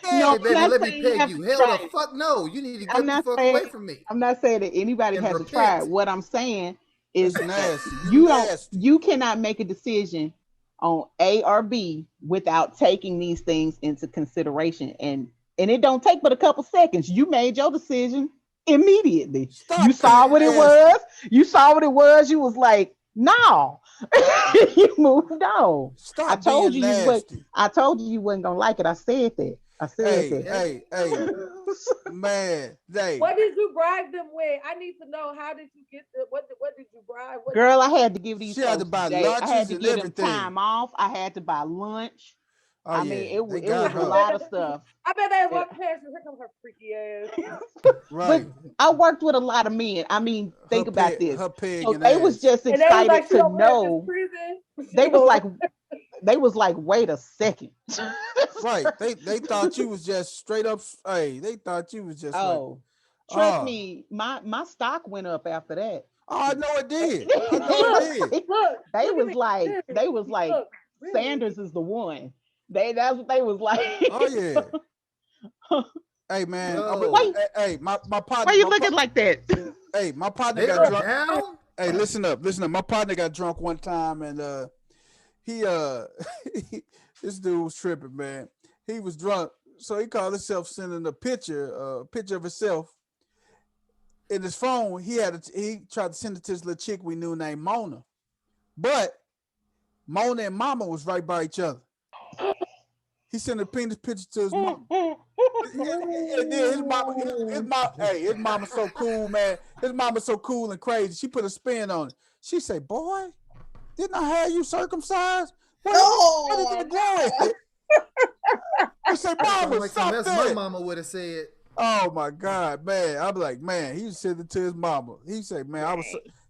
No, Hey, I'm baby, not let me saying you peg have you. to Hell the try it. fuck no. You need to I'm get the not fuck saying away from me I'm not saying that anybody and has to try it. repent. What I'm saying is That's that nasty. You nasty. you cannot make a decision on A or B without taking these things into consideration. And it don't take but a couple seconds. You made your decision immediately. You Stop saw being what it nasty. was. You saw what it was. You was like, no. You moved on. Stop being nasty. I told you wasn't gonna like it. I said that. I said Hey, that. Yeah. hey, man. Hey, What did you bribe them with? I need to know. How did you get the what did you bribe? What did Girl, I you had to give these she had to folks buy day. I had lunches to and give them everything. time off. I had to buy lunch. Oh I yeah, mean, they it got was a her. lot of stuff. I bet they It- walked past you. Here comes her freaky ass. but Right. I worked with a lot of men. I mean, think about this. Her So pegging they was ass. just And they was excited like, she to over there in this know. prison. They She was over like, wait a second. Right. They thought you was just straight up. Hey, they thought you was just like, Oh, trust oh, me, my stock went up after that. I know it did. I know it Look, did. look, They look at was me. like, Serious. Look, really. Sanders is the one. That's what they was like. Oh yeah. Hey man, Why Yo, hey, my why partner, you looking like that? hey, my partner they got are Look, drunk. down. Hey, listen up, listen up. My partner got drunk one time, and he this dude was tripping, man. He was drunk, so he called himself sending a picture of himself in his phone. He tried to send it to this little chick we knew named Mona, but Mona and Mama was right by each other. He sent a penis picture to his mama. And then his mama's so cool, man. His mama's so cool and crazy. She put a spin on it. She say, "Boy, didn't I have you circumcised? Where did that go at?" I say, That sounds "Mama, like some stop mess my that." mama would have said. Oh my God, man. I'm like, man, he said it to his mama. He said, man,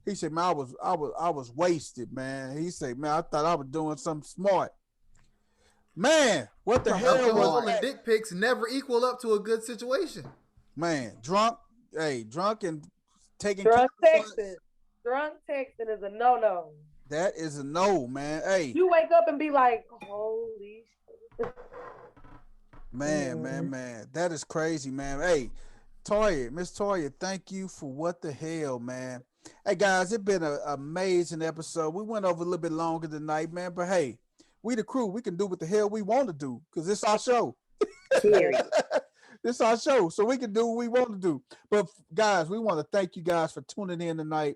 he said, man, I was wasted, man. He said, man, I thought I was doing something smart. Man, what the hell was Alcohol and that? dick pics never equal up to a good situation. Man, drunk, hey, drunk and taking care drunk of texting. Drunk texting is a no-no. that is a no, man. Hey, You wake up and be like, holy shit. man. That is crazy, man. Hey, Toya, Miss Toya, thank you for what the hell, man. Hey guys, it's been an amazing episode. We went over a little bit longer tonight, man. But hey, we the crew, we can do what the hell we want to do because it's our show. Period. This our show, so we can do what we want to do. But guys, we want to thank you guys for tuning in tonight.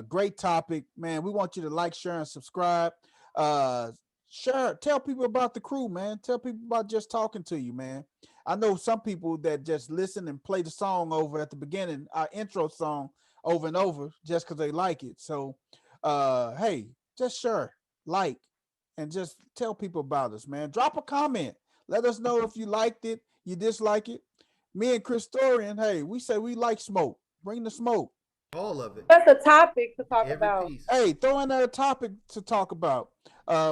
Great topic, man. We want you to like, share, and subscribe. Share, tell people about the crew, man. Tell people about just talking to you, man. I know some people that just listen and play the song over at the beginning, our intro song over and over, just because they like it. So, hey, just share, like, and just tell people about us, man. Drop a comment. Let us know if you liked it, you dislike it. Me and Christorian, hey, we say we like smoke. Bring the smoke. All of it. That's a topic to talk Every about. piece. Hey, throw in a topic to talk about.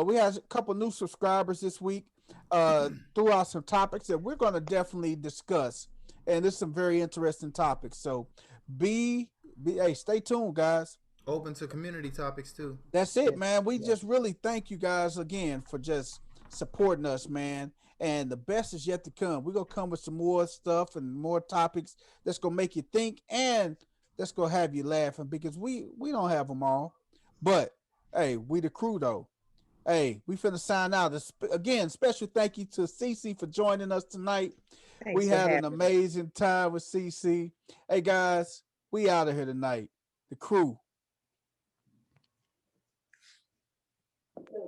We had a couple new subscribers this week. Threw out some topics that we're going to definitely discuss, and there's some very interesting topics. So, hey, stay tuned, guys. Open to community topics too. That's it, man. We just really thank you guys again for just supporting us, man. And the best is yet to come. We're gonna come with some more stuff and more topics that's gonna make you think and that's gonna have you laughing because we don't have them all. But hey, we the crew though. Hey, we finna sign out. Again, special thank you to CiCi for joining us tonight. Thanks We for had an having me. amazing time with CiCi. Hey guys, we out of here tonight. The crew.